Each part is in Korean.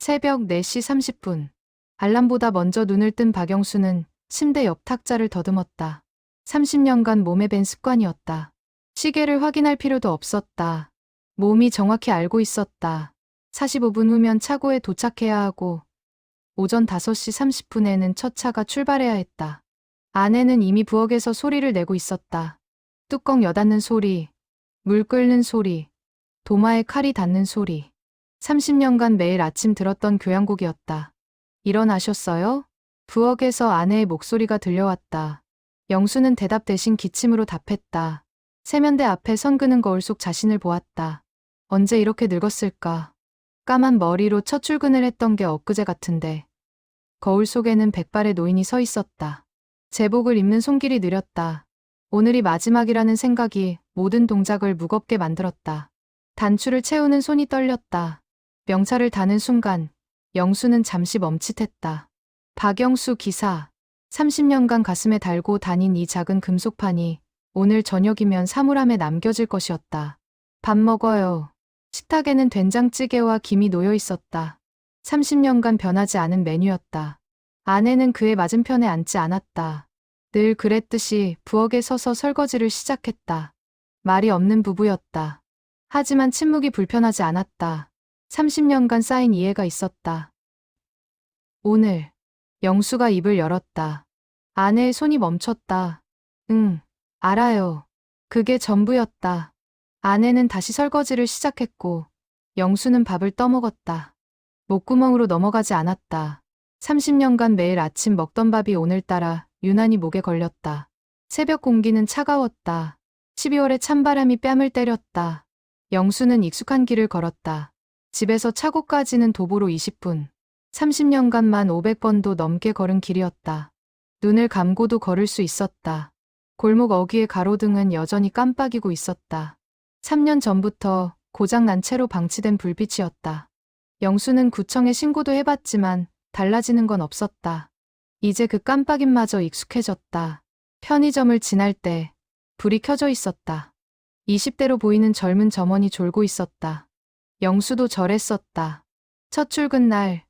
새벽 4시 30분. 알람보다 먼저 눈을 뜬 박영수는 침대 옆 탁자를 더듬었다. 30년간 몸에 밴 습관이었다. 시계를 확인할 필요도 없었다. 몸이 정확히 알고 있었다. 45분 후면 차고에 도착해야 하고 오전 5시 30분에는 첫 차가 출발해야 했다. 아내는 이미 부엌에서 소리를 내고 있었다. 뚜껑 여닫는 소리, 물 끓는 소리, 도마에 칼이 닿는 소리. 30년간 매일 아침 들었던 교양곡이었다. 일어나셨어요? 부엌에서 아내의 목소리가 들려왔다. 영수는 대답 대신 기침으로 답했다. 세면대 앞에 선 그는 거울 속 자신을 보았다. 언제 이렇게 늙었을까? 까만 머리로 첫 출근을 했던 게 엊그제 같은데. 거울 속에는 백발의 노인이 서 있었다. 제복을 입는 손길이 느렸다. 오늘이 마지막이라는 생각이 모든 동작을 무겁게 만들었다. 단추를 채우는 손이 떨렸다. 명찰을 다는 순간 영수는 잠시 멈칫했다. 박영수 기사. 30년간 가슴에 달고 다닌 이 작은 금속판이 오늘 저녁이면 사물함에 남겨질 것이었다. 밥 먹어요. 식탁에는 된장찌개와 김이 놓여 있었다. 30년간 변하지 않은 메뉴였다. 아내는 그의 맞은편에 앉지 않았다. 늘 그랬듯이 부엌에 서서 설거지를 시작했다. 말이 없는 부부였다. 하지만 침묵이 불편하지 않았다. 30년간 쌓인 이해가 있었다. 오늘 영수가 입을 열었다. 아내의 손이 멈췄다. 응, 알아요. 그게 전부였다. 아내는 다시 설거지를 시작했고 영수는 밥을 떠먹었다. 목구멍으로 넘어가지 않았다. 30년간 매일 아침 먹던 밥이 오늘따라 유난히 목에 걸렸다. 새벽 공기는 차가웠다. 12월의 찬바람이 뺨을 때렸다. 영수는 익숙한 길을 걸었다. 집에서 차고까지는 도보로 20분. 30년간만 500번도 넘게 걸은 길이었다. 눈을 감고도 걸을 수 있었다. 골목 어귀의 가로등은 여전히 깜빡이고 있었다. 3년 전부터 고장난 채로 방치된 불빛이었다. 영수는 구청에 신고도 해봤지만 달라지는 건 없었다. 이제 그 깜빡임마저 익숙해졌다. 편의점을 지날 때 불이 켜져 있었다. 20대로 보이는 젊은 점원이 졸고 있었다. 영수도 저랬었다. 첫 출근 날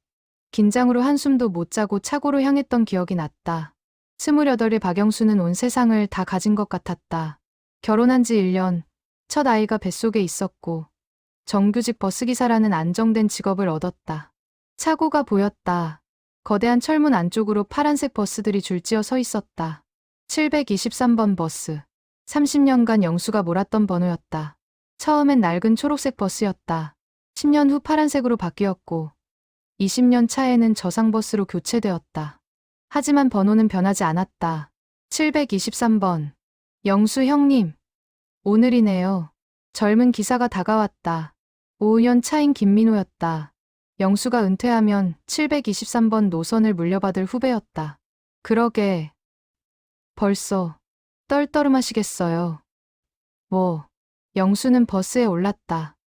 긴장으로 한숨도 못 자고 차고로 향했던 기억이 났다. 28의 박영수는 온 세상을 다 가진 것 같았다. 결혼한 지 1년, 첫 아이가 뱃속에 있었고 정규직 버스기사라는 안정된 직업을 얻었다. 차고가 보였다. 거대한 철문 안쪽으로 파란색 버스들이 줄지어 서 있었다. 723번 버스. 30년간 영수가 몰았던 번호였다. 처음엔 낡은 초록색 버스였다. 10년 후 파란색으로 바뀌었고 20년 차에는 저상버스로 교체되었다. 하지만 번호는 변하지 않았다. 723번. 영수 형님. 오늘이네요. 젊은 기사가 다가왔다. 5년 차인 김민호였다. 영수가 은퇴하면 723번 노선을 물려받을 후배였다. 그러게. 벌써 떨떠름하시겠어요. 뭐. 영수는 버스에 올랐다.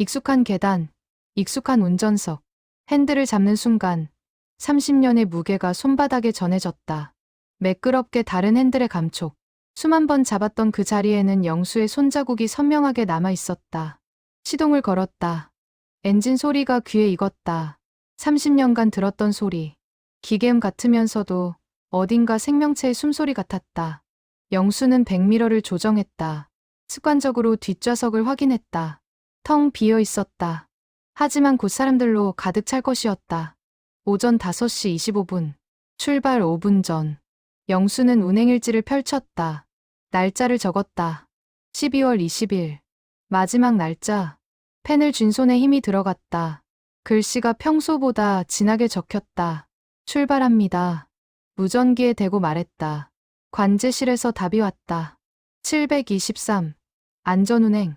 익숙한 계단, 익숙한 운전석. 핸들을 잡는 순간 30년의 무게가 손바닥에 전해졌다. 매끄럽게 다른 핸들의 감촉. 수만 번 잡았던 그 자리에는 영수의 손자국이 선명하게 남아 있었다. 시동을 걸었다. 엔진 소리가 귀에 익었다. 30년간 들었던 소리. 기계음 같으면서도 어딘가 생명체의 숨소리 같았다. 영수는 백미러를 조정했다. 습관적으로 뒷좌석을 확인했다. 텅 비어 있었다. 하지만 곧 사람들로 가득 찰 것이었다. 오전 5시 25분. 출발 5분 전. 영수는 운행일지를 펼쳤다. 날짜를 적었다. 12월 20일. 마지막 날짜. 펜을 쥔 손에 힘이 들어갔다. 글씨가 평소보다 진하게 적혔다. 출발합니다. 무전기에 대고 말했다. 관제실에서 답이 왔다. 723. 안전운행.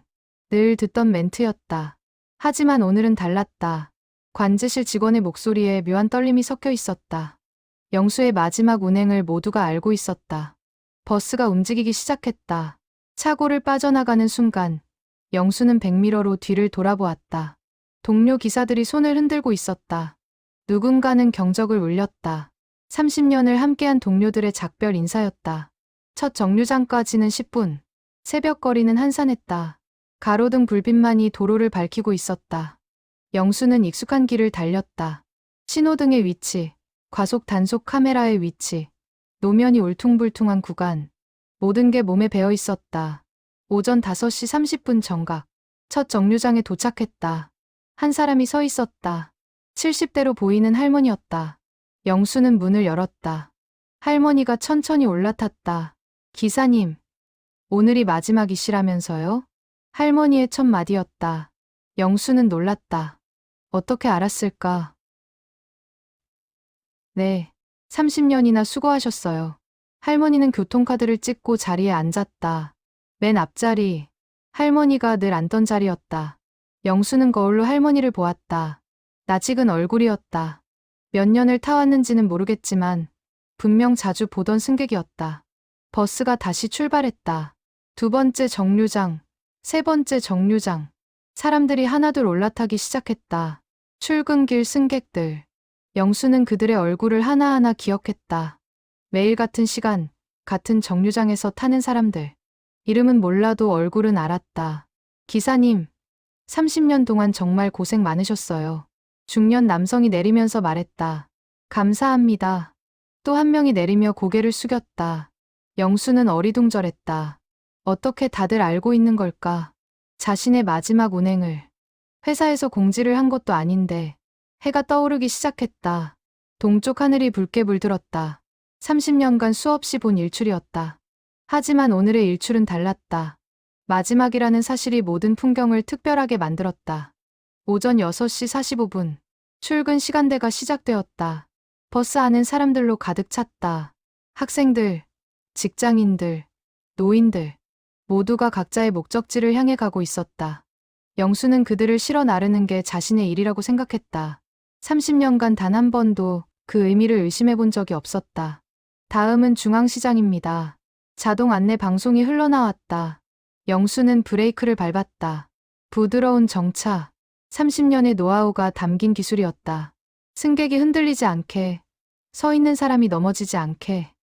늘 듣던 멘트였다. 하지만 오늘은 달랐다. 관제실 직원의 목소리에 묘한 떨림이 섞여 있었다. 영수의 마지막 운행을 모두가 알고 있었다. 버스가 움직이기 시작했다. 차고를 빠져나가는 순간 영수는 백미러로 뒤를 돌아보았다. 동료 기사들이 손을 흔들고 있었다. 누군가는 경적을 울렸다. 30년을 함께한 동료들의 작별 인사였다. 첫 정류장까지는 10분. 새벽거리는 한산했다. 가로등 불빛만이 도로를 밝히고 있었다. 영수는 익숙한 길을 달렸다. 신호등의 위치, 과속 단속 카메라의 위치, 노면이 울퉁불퉁한 구간, 모든 게 몸에 배어 있었다. 오전 5시 30분 정각, 첫 정류장에 도착했다. 한 사람이 서 있었다. 70대로 보이는 할머니였다. 영수는 문을 열었다. 할머니가 천천히 올라탔다. 기사님, 오늘이 마지막이시라면서요? 할머니의 첫 마디였다. 영수는 놀랐다. 어떻게 알았을까? 네, 30년이나 수고하셨어요. 할머니는 교통카드를 찍고 자리에 앉았다. 맨 앞자리, 할머니가 늘 앉던 자리였다. 영수는 거울로 할머니를 보았다. 낯익은 얼굴이었다. 몇 년을 타왔는지는 모르겠지만 분명 자주 보던 승객이었다. 버스가 다시 출발했다. 두 번째 정류장, 세 번째 정류장. 사람들이 하나둘 올라타기 시작했다. 출근길 승객들. 영수는 그들의 얼굴을 하나하나 기억했다. 매일 같은 시간, 같은 정류장에서 타는 사람들. 이름은 몰라도 얼굴은 알았다. 기사님, 30년 동안 정말 고생 많으셨어요. 중년 남성이 내리면서 말했다. 감사합니다. 또 한 명이 내리며 고개를 숙였다. 영수는 어리둥절했다. 어떻게 다들 알고 있는 걸까? 자신의 마지막 운행을. 회사에서 공지를 한 것도 아닌데. 해가 떠오르기 시작했다. 동쪽 하늘이 붉게 물들었다. 30년간 수없이 본 일출이었다. 하지만 오늘의 일출은 달랐다. 마지막이라는 사실이 모든 풍경을 특별하게 만들었다. 오전 6시 45분. 출근 시간대가 시작되었다. 버스 안은 사람들로 가득 찼다. 학생들, 직장인들, 노인들. 모두가 각자의 목적지를 향해 가고 있었다. 영수는 그들을 실어 나르는 게 자신의 일이라고 생각했다. 30년간 단 한 번도 그 의미를 의심해 본 적이 없었다. 다음은 중앙시장입니다. 자동 안내 방송이 흘러나왔다. 영수는 브레이크를 밟았다. 부드러운 정차. 30년의 노하우가 담긴 기술이었다. 승객이 흔들리지 않게, 서 있는 사람이 넘어지지 않게.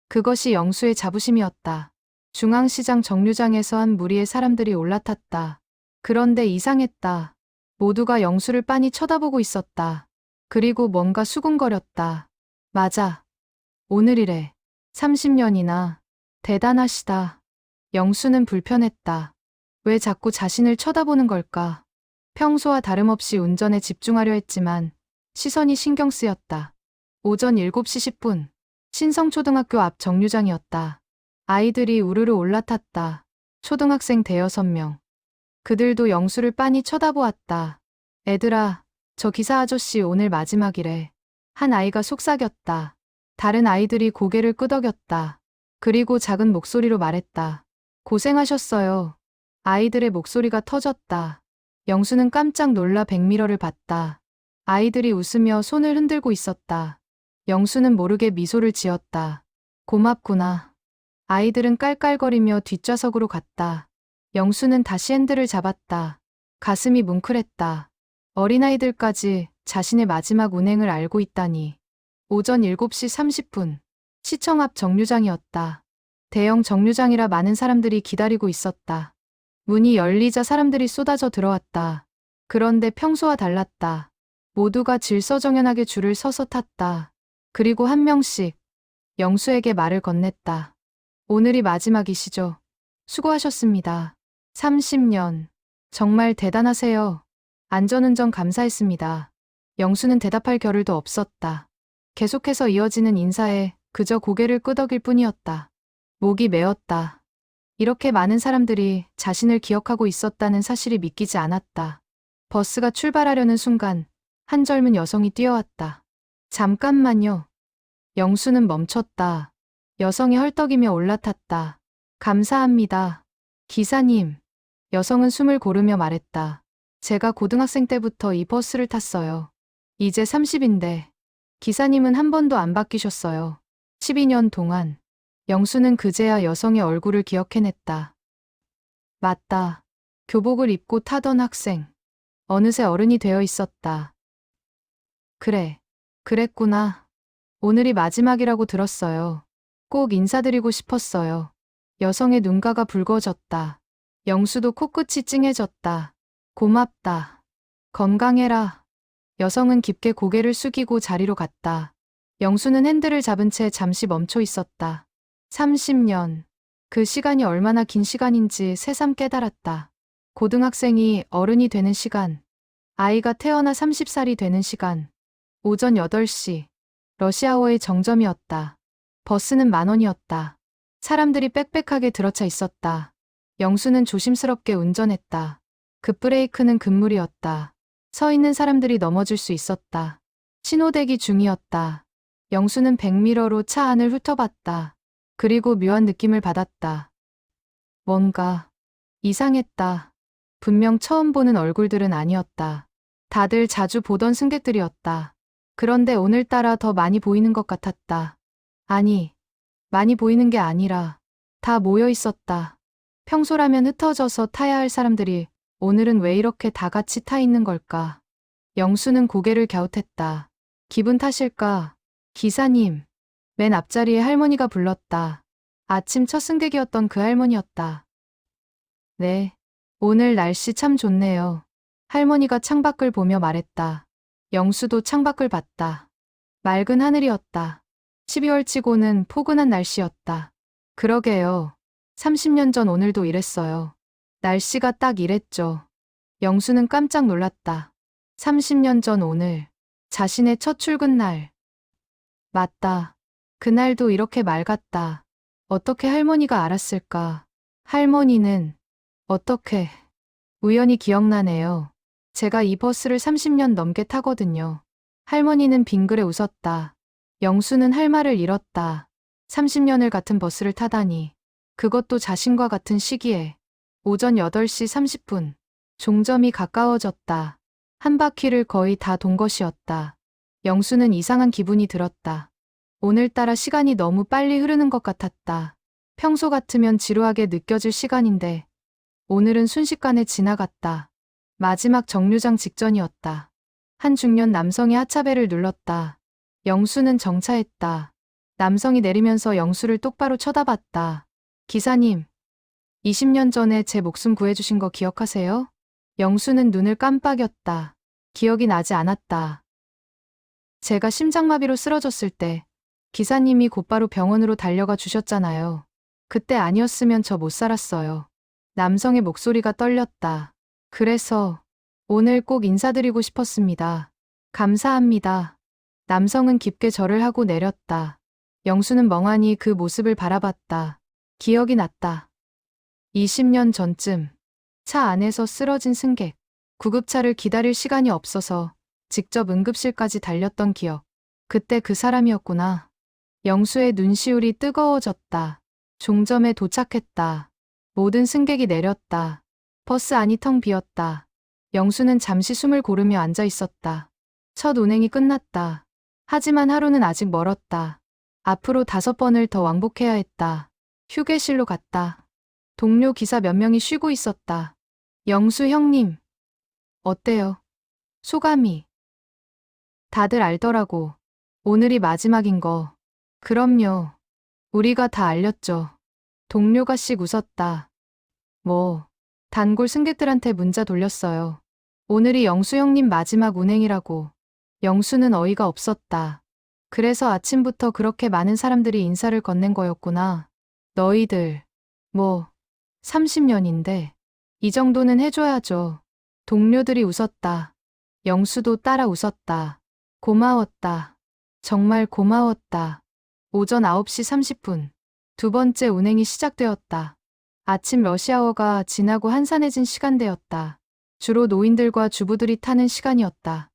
그것이 영수의 자부심이었다. 중앙시장 정류장에서 한 무리의 사람들이 올라탔다. 그런데 이상했다. 모두가 영수를 빤히 쳐다보고 있었다. 그리고 뭔가 수군거렸다. 맞아. 오늘이래. 30년이나. 대단하시다. 영수는 불편했다. 왜 자꾸 자신을 쳐다보는 걸까? 평소와 다름없이 운전에 집중하려 했지만 시선이 신경 쓰였다. 오전 7시 10분. 신성초등학교 앞 정류장이었다. 아이들이 우르르 올라탔다. 초등학생 대여섯 명. 그들도 영수를 빤히 쳐다보았다. 애들아, 저 기사 아저씨 오늘 마지막이래. 한 아이가 속삭였다. 다른 아이들이 고개를 끄덕였다. 그리고 작은 목소리로 말했다. 고생하셨어요. 아이들의 목소리가 터졌다. 영수는 깜짝 놀라 백미러를 봤다. 아이들이 웃으며 손을 흔들고 있었다. 영수는 모르게 미소를 지었다. 고맙구나. 아이들은 깔깔거리며 뒷좌석으로 갔다. 영수는 다시 핸들을 잡았다. 가슴이 뭉클했다. 어린아이들까지 자신의 마지막 운행을 알고 있다니. 오전 7시 30분. 시청 앞 정류장이었다. 대형 정류장이라 많은 사람들이 기다리고 있었다. 문이 열리자 사람들이 쏟아져 들어왔다. 그런데 평소와 달랐다. 모두가 질서정연하게 줄을 서서 탔다. 그리고 한 명씩 영수에게 말을 건넸다. 오늘이 마지막이시죠? 수고하셨습니다. 30년. 정말 대단하세요. 안전운전 감사했습니다. 영수는 대답할 겨를도 없었다. 계속해서 이어지는 인사에 그저 고개를 끄덕일 뿐이었다. 목이 메었다. 이렇게 많은 사람들이 자신을 기억하고 있었다는 사실이 믿기지 않았다. 버스가 출발하려는 순간 한 젊은 여성이 뛰어왔다. 잠깐만요. 영수는 멈췄다. 여성이 헐떡이며 올라탔다. 감사합니다. 기사님. 여성은 숨을 고르며 말했다. 제가 고등학생 때부터 이 버스를 탔어요. 이제 30인데 기사님은 한 번도 안 바뀌셨어요. 12년 동안. 영수는 그제야 여성의 얼굴을 기억해냈다. 맞다. 교복을 입고 타던 학생. 어느새 어른이 되어 있었다. 그래. 그랬구나. 오늘이 마지막이라고 들었어요. 꼭 인사드리고 싶었어요. 여성의 눈가가 붉어졌다. 영수도 코끝이 찡해졌다. 고맙다. 건강해라. 여성은 깊게 고개를 숙이고 자리로 갔다. 영수는 핸들을 잡은 채 잠시 멈춰 있었다. 30년. 그 시간이 얼마나 긴 시간인지 새삼 깨달았다. 고등학생이 어른이 되는 시간. 아이가 태어나 30살이 되는 시간. 오전 8시. 러시아어의 정점이었다. 버스는 10,000원이었다. 사람들이 빽빽하게 들어차 있었다. 영수는 조심스럽게 운전했다. 급브레이크는 금물이었다. 서 있는 사람들이 넘어질 수 있었다. 신호대기 중이었다. 영수는 백미러로 차 안을 훑어봤다. 그리고 묘한 느낌을 받았다. 뭔가 이상했다. 분명 처음 보는 얼굴들은 아니었다. 다들 자주 보던 승객들이었다. 그런데 오늘따라 더 많이 보이는 것 같았다. 아니, 많이 보이는 게 아니라 다 모여 있었다. 평소라면 흩어져서 타야 할 사람들이 오늘은 왜 이렇게 다 같이 타 있는 걸까? 영수는 고개를 갸웃했다. 기분 탓일까? 기사님. 맨 앞자리에 할머니가 불렀다. 아침 첫 승객이었던 그 할머니였다. 네. 오늘 날씨 참 좋네요. 할머니가 창밖을 보며 말했다. 영수도 창밖을 봤다. 맑은 하늘이었다. 12월 치고는 포근한 날씨였다. 그러게요. 30년 전 오늘도 이랬어요. 날씨가 딱 이랬죠. 영수는 깜짝 놀랐다. 30년 전 오늘. 자신의 첫 출근 날. 맞다. 그날도 이렇게 맑았다. 어떻게 할머니가 알았을까? 할머니는 어떻게 우연히 기억나네요. 제가 이 버스를 30년 넘게 타거든요. 할머니는 빙그레 웃었다. 영수는 할 말을 잃었다. 30년을 같은 버스를 타다니. 그것도 자신과 같은 시기에. 오전 8시 30분. 종점이 가까워졌다. 한 바퀴를 거의 다 돈 것이었다. 영수는 이상한 기분이 들었다. 오늘따라 시간이 너무 빨리 흐르는 것 같았다. 평소 같으면 지루하게 느껴질 시간인데 오늘은 순식간에 지나갔다. 마지막 정류장 직전이었다. 한 중년 남성이 하차벨을 눌렀다. 영수는 정차했다. 남성이 내리면서 영수를 똑바로 쳐다봤다. 기사님, 20년 전에 제 목숨 구해주신 거 기억하세요? 영수는 눈을 깜빡였다. 기억이 나지 않았다. 제가 심장마비로 쓰러졌을 때 기사님이 곧바로 병원으로 달려가 주셨잖아요. 그때 아니었으면 저 못 살았어요. 남성의 목소리가 떨렸다. 그래서 오늘 꼭 인사드리고 싶었습니다. 감사합니다. 남성은 깊게 절을 하고 내렸다. 영수는 멍하니 그 모습을 바라봤다. 기억이 났다. 20년 전쯤 차 안에서 쓰러진 승객. 구급차를 기다릴 시간이 없어서 직접 응급실까지 달렸던 기억. 그때 그 사람이었구나. 영수의 눈시울이 뜨거워졌다. 종점에 도착했다. 모든 승객이 내렸다. 버스 안이 텅 비었다. 영수는 잠시 숨을 고르며 앉아 있었다. 첫 운행이 끝났다. 하지만 하루는 아직 멀었다. 앞으로 5번을 더 왕복해야 했다. 휴게실로 갔다. 동료 기사 몇 명이 쉬고 있었다. 영수 형님. 어때요? 소감이. 다들 알더라고. 오늘이 마지막인 거. 그럼요. 우리가 다 알렸죠. 동료가 씩 웃었다. 뭐, 단골 승객들한테 문자 돌렸어요. 오늘이 영수 형님 마지막 운행이라고. 영수는 어이가 없었다. 그래서 아침부터 그렇게 많은 사람들이 인사를 건넨 거였구나. 너희들, 뭐, 30년인데, 이 정도는 해줘야죠. 동료들이 웃었다. 영수도 따라 웃었다. 고마웠다. 정말 고마웠다. 오전 9시 30분. 두 번째 운행이 시작되었다. 아침 러시아워가 지나고 한산해진 시간대였다. 주로 노인들과 주부들이 타는 시간이었다.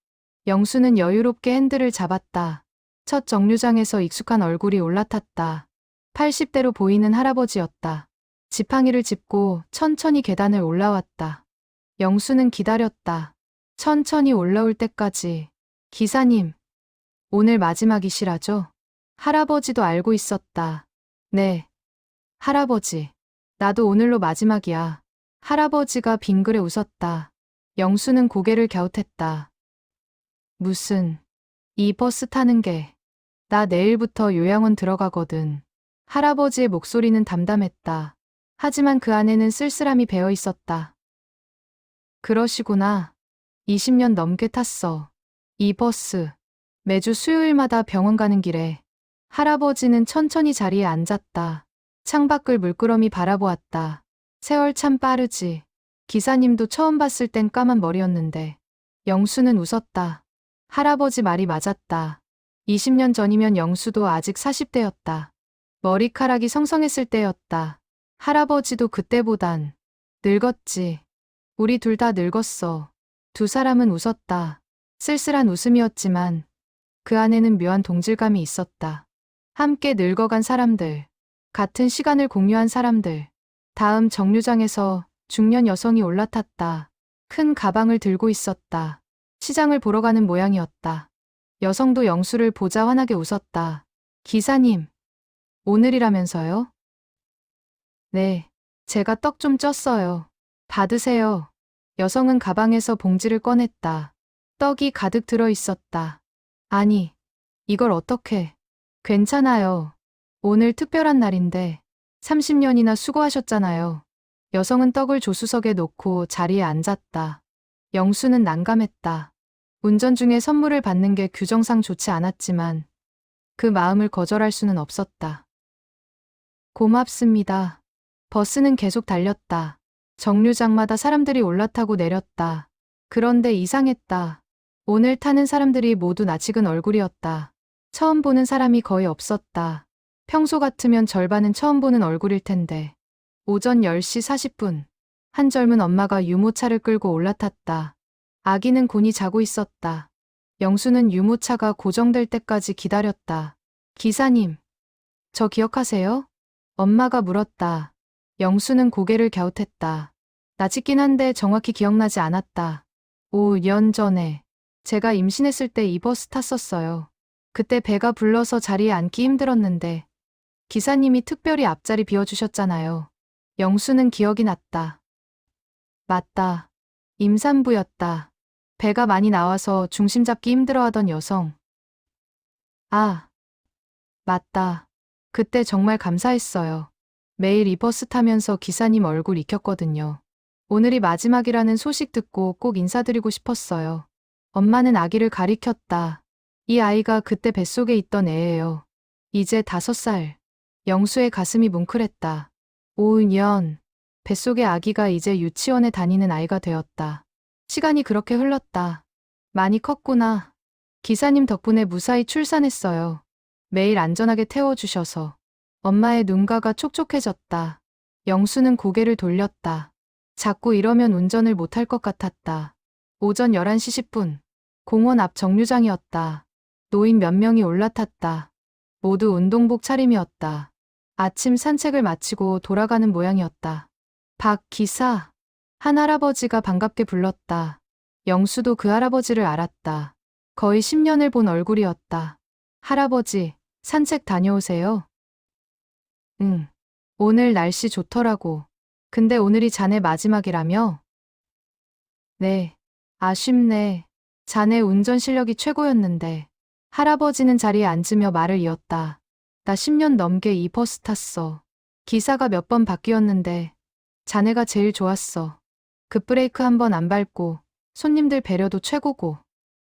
영수는 여유롭게 핸들을 잡았다. 첫 정류장에서 익숙한 얼굴이 올라탔다. 80대로 보이는 할아버지였다. 지팡이를 짚고 천천히 계단을 올라왔다. 영수는 기다렸다. 천천히 올라올 때까지. 기사님, 오늘 마지막이시라죠? 할아버지도 알고 있었다. 네. 할아버지. 나도 오늘로 마지막이야. 할아버지가 빙그레 웃었다. 영수는 고개를 갸웃했다. 무슨, 이 버스 타는 게, 나 내일부터 요양원 들어가거든. 할아버지의 목소리는 담담했다. 하지만 그 안에는 쓸쓸함이 배어 있었다. 그러시구나. 20년 넘게 탔어. 이 버스. 매주 수요일마다 병원 가는 길에 할아버지는 천천히 자리에 앉았다. 창밖을 물끄러미 바라보았다. 세월 참 빠르지. 기사님도 처음 봤을 땐 까만 머리였는데 영수는 웃었다. 할아버지 말이 맞았다. 20년 전이면 영수도 아직 40대였다. 머리카락이 성성했을 때였다. 할아버지도 그때보단 늙었지. 우리 둘 다 늙었어. 두 사람은 웃었다. 쓸쓸한 웃음이었지만 그 안에는 묘한 동질감이 있었다. 함께 늙어간 사람들, 같은 시간을 공유한 사람들. 다음 정류장에서 중년 여성이 올라탔다. 큰 가방을 들고 있었다. 시장을 보러 가는 모양이었다. 여성도 영수를 보자 환하게 웃었다. 기사님, 오늘이라면서요? 네, 제가 떡 좀 쪘어요. 받으세요. 여성은 가방에서 봉지를 꺼냈다. 떡이 가득 들어 있었다. 아니, 이걸 어떻게? 괜찮아요. 오늘 특별한 날인데 30년이나 수고하셨잖아요. 여성은 떡을 조수석에 놓고 자리에 앉았다. 영수는 난감했다. 운전 중에 선물을 받는 게 규정상 좋지 않았지만 그 마음을 거절할 수는 없었다. 고맙습니다. 버스는 계속 달렸다. 정류장마다 사람들이 올라타고 내렸다. 그런데 이상했다. 오늘 타는 사람들이 모두 낯익은 얼굴이었다. 처음 보는 사람이 거의 없었다. 평소 같으면 절반은 처음 보는 얼굴일 텐데. 오전 10시 40분. 한 젊은 엄마가 유모차를 끌고 올라탔다. 아기는 곤히 자고 있었다. 영수는 유모차가 고정될 때까지 기다렸다. 기사님, 저 기억하세요? 엄마가 물었다. 영수는 고개를 갸웃했다. 낯익긴 한데 정확히 기억나지 않았다. 5년 전에 제가 임신했을 때 이 버스 탔었어요. 그때 배가 불러서 자리에 앉기 힘들었는데 기사님이 특별히 앞자리 비워주셨잖아요. 영수는 기억이 났다. 맞다. 임산부였다. 배가 많이 나와서 중심 잡기 힘들어하던 여성. 아, 맞다. 그때 정말 감사했어요. 매일 이 버스 타면서 기사님 얼굴 익혔거든요. 오늘이 마지막이라는 소식 듣고 꼭 인사드리고 싶었어요. 엄마는 아기를 가리켰다. 이 아이가 그때 뱃속에 있던 애예요. 이제 5살. 영수의 가슴이 뭉클했다. 5년. 뱃속의 아기가 이제 유치원에 다니는 아이가 되었다. 시간이 그렇게 흘렀다. 많이 컸구나. 기사님 덕분에 무사히 출산했어요. 매일 안전하게 태워주셔서. 엄마의 눈가가 촉촉해졌다. 영수는 고개를 돌렸다. 자꾸 이러면 운전을 못할 것 같았다. 오전 11시 10분. 공원 앞 정류장이었다. 노인 몇 명이 올라탔다. 모두 운동복 차림이었다. 아침 산책을 마치고 돌아가는 모양이었다. 박 기사. 한 할아버지가 반갑게 불렀다. 영수도 그 할아버지를 알았다. 거의 10년을 본 얼굴이었다. 할아버지, 산책 다녀오세요? 응. 오늘 날씨 좋더라고. 근데 오늘이 자네 마지막이라며? 네. 아쉽네. 자네 운전 실력이 최고였는데. 할아버지는 자리에 앉으며 말을 이었다. 나 10년 넘게 이 버스 탔어. 기사가 몇 번 바뀌었는데 자네가 제일 좋았어. 급브레이크 한 번 안 밟고 손님들 배려도 최고고.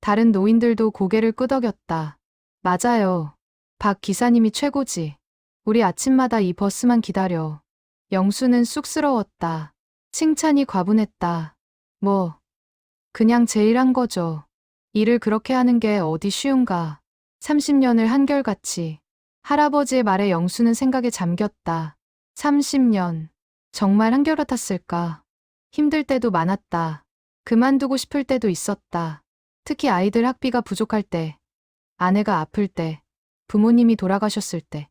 다른 노인들도 고개를 끄덕였다. 맞아요. 박 기사님이 최고지. 우리 아침마다 이 버스만 기다려. 영수는 쑥스러웠다. 칭찬이 과분했다. 뭐, 그냥 제일 한 거죠. 일을 그렇게 하는 게 어디 쉬운가. 30년을 한결같이. 할아버지의 말에 영수는 생각에 잠겼다. 30년. 정말 한결같았을까. 힘들 때도 많았다. 그만두고 싶을 때도 있었다. 특히 아이들 학비가 부족할 때, 아내가 아플 때, 부모님이 돌아가셨을 때.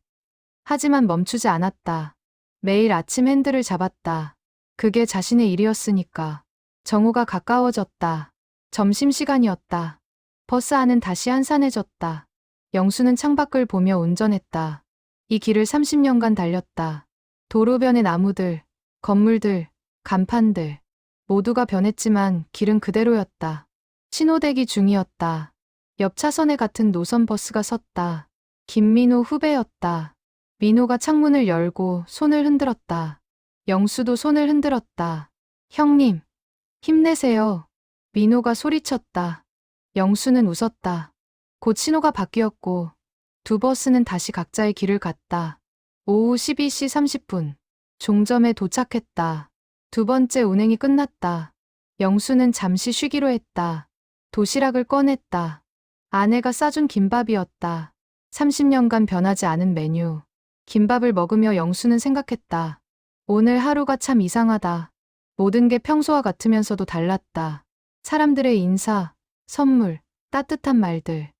하지만 멈추지 않았다. 매일 아침 핸들을 잡았다. 그게 자신의 일이었으니까. 정오가 가까워졌다. 점심시간이었다. 버스 안은 다시 한산해졌다. 영수는 창밖을 보며 운전했다. 이 길을 30년간 달렸다. 도로변의 나무들, 건물들, 간판들 모두가 변했지만 길은 그대로였다. 신호대기 중이었다. 옆 차선에 같은 노선 버스가 섰다. 김민호 후배였다. 민호가 창문을 열고 손을 흔들었다. 영수도 손을 흔들었다. 형님, 힘내세요. 민호가 소리쳤다. 영수는 웃었다. 곧 신호가 바뀌었고 두 버스는 다시 각자의 길을 갔다. 오후 12시 30분. 종점에 도착했다. 두 번째 운행이 끝났다. 영수는 잠시 쉬기로 했다. 도시락을 꺼냈다. 아내가 싸준 김밥이었다. 30년간 변하지 않은 메뉴. 김밥을 먹으며 영수는 생각했다. 오늘 하루가 참 이상하다. 모든 게 평소와 같으면서도 달랐다. 사람들의 인사, 선물, 따뜻한 말들.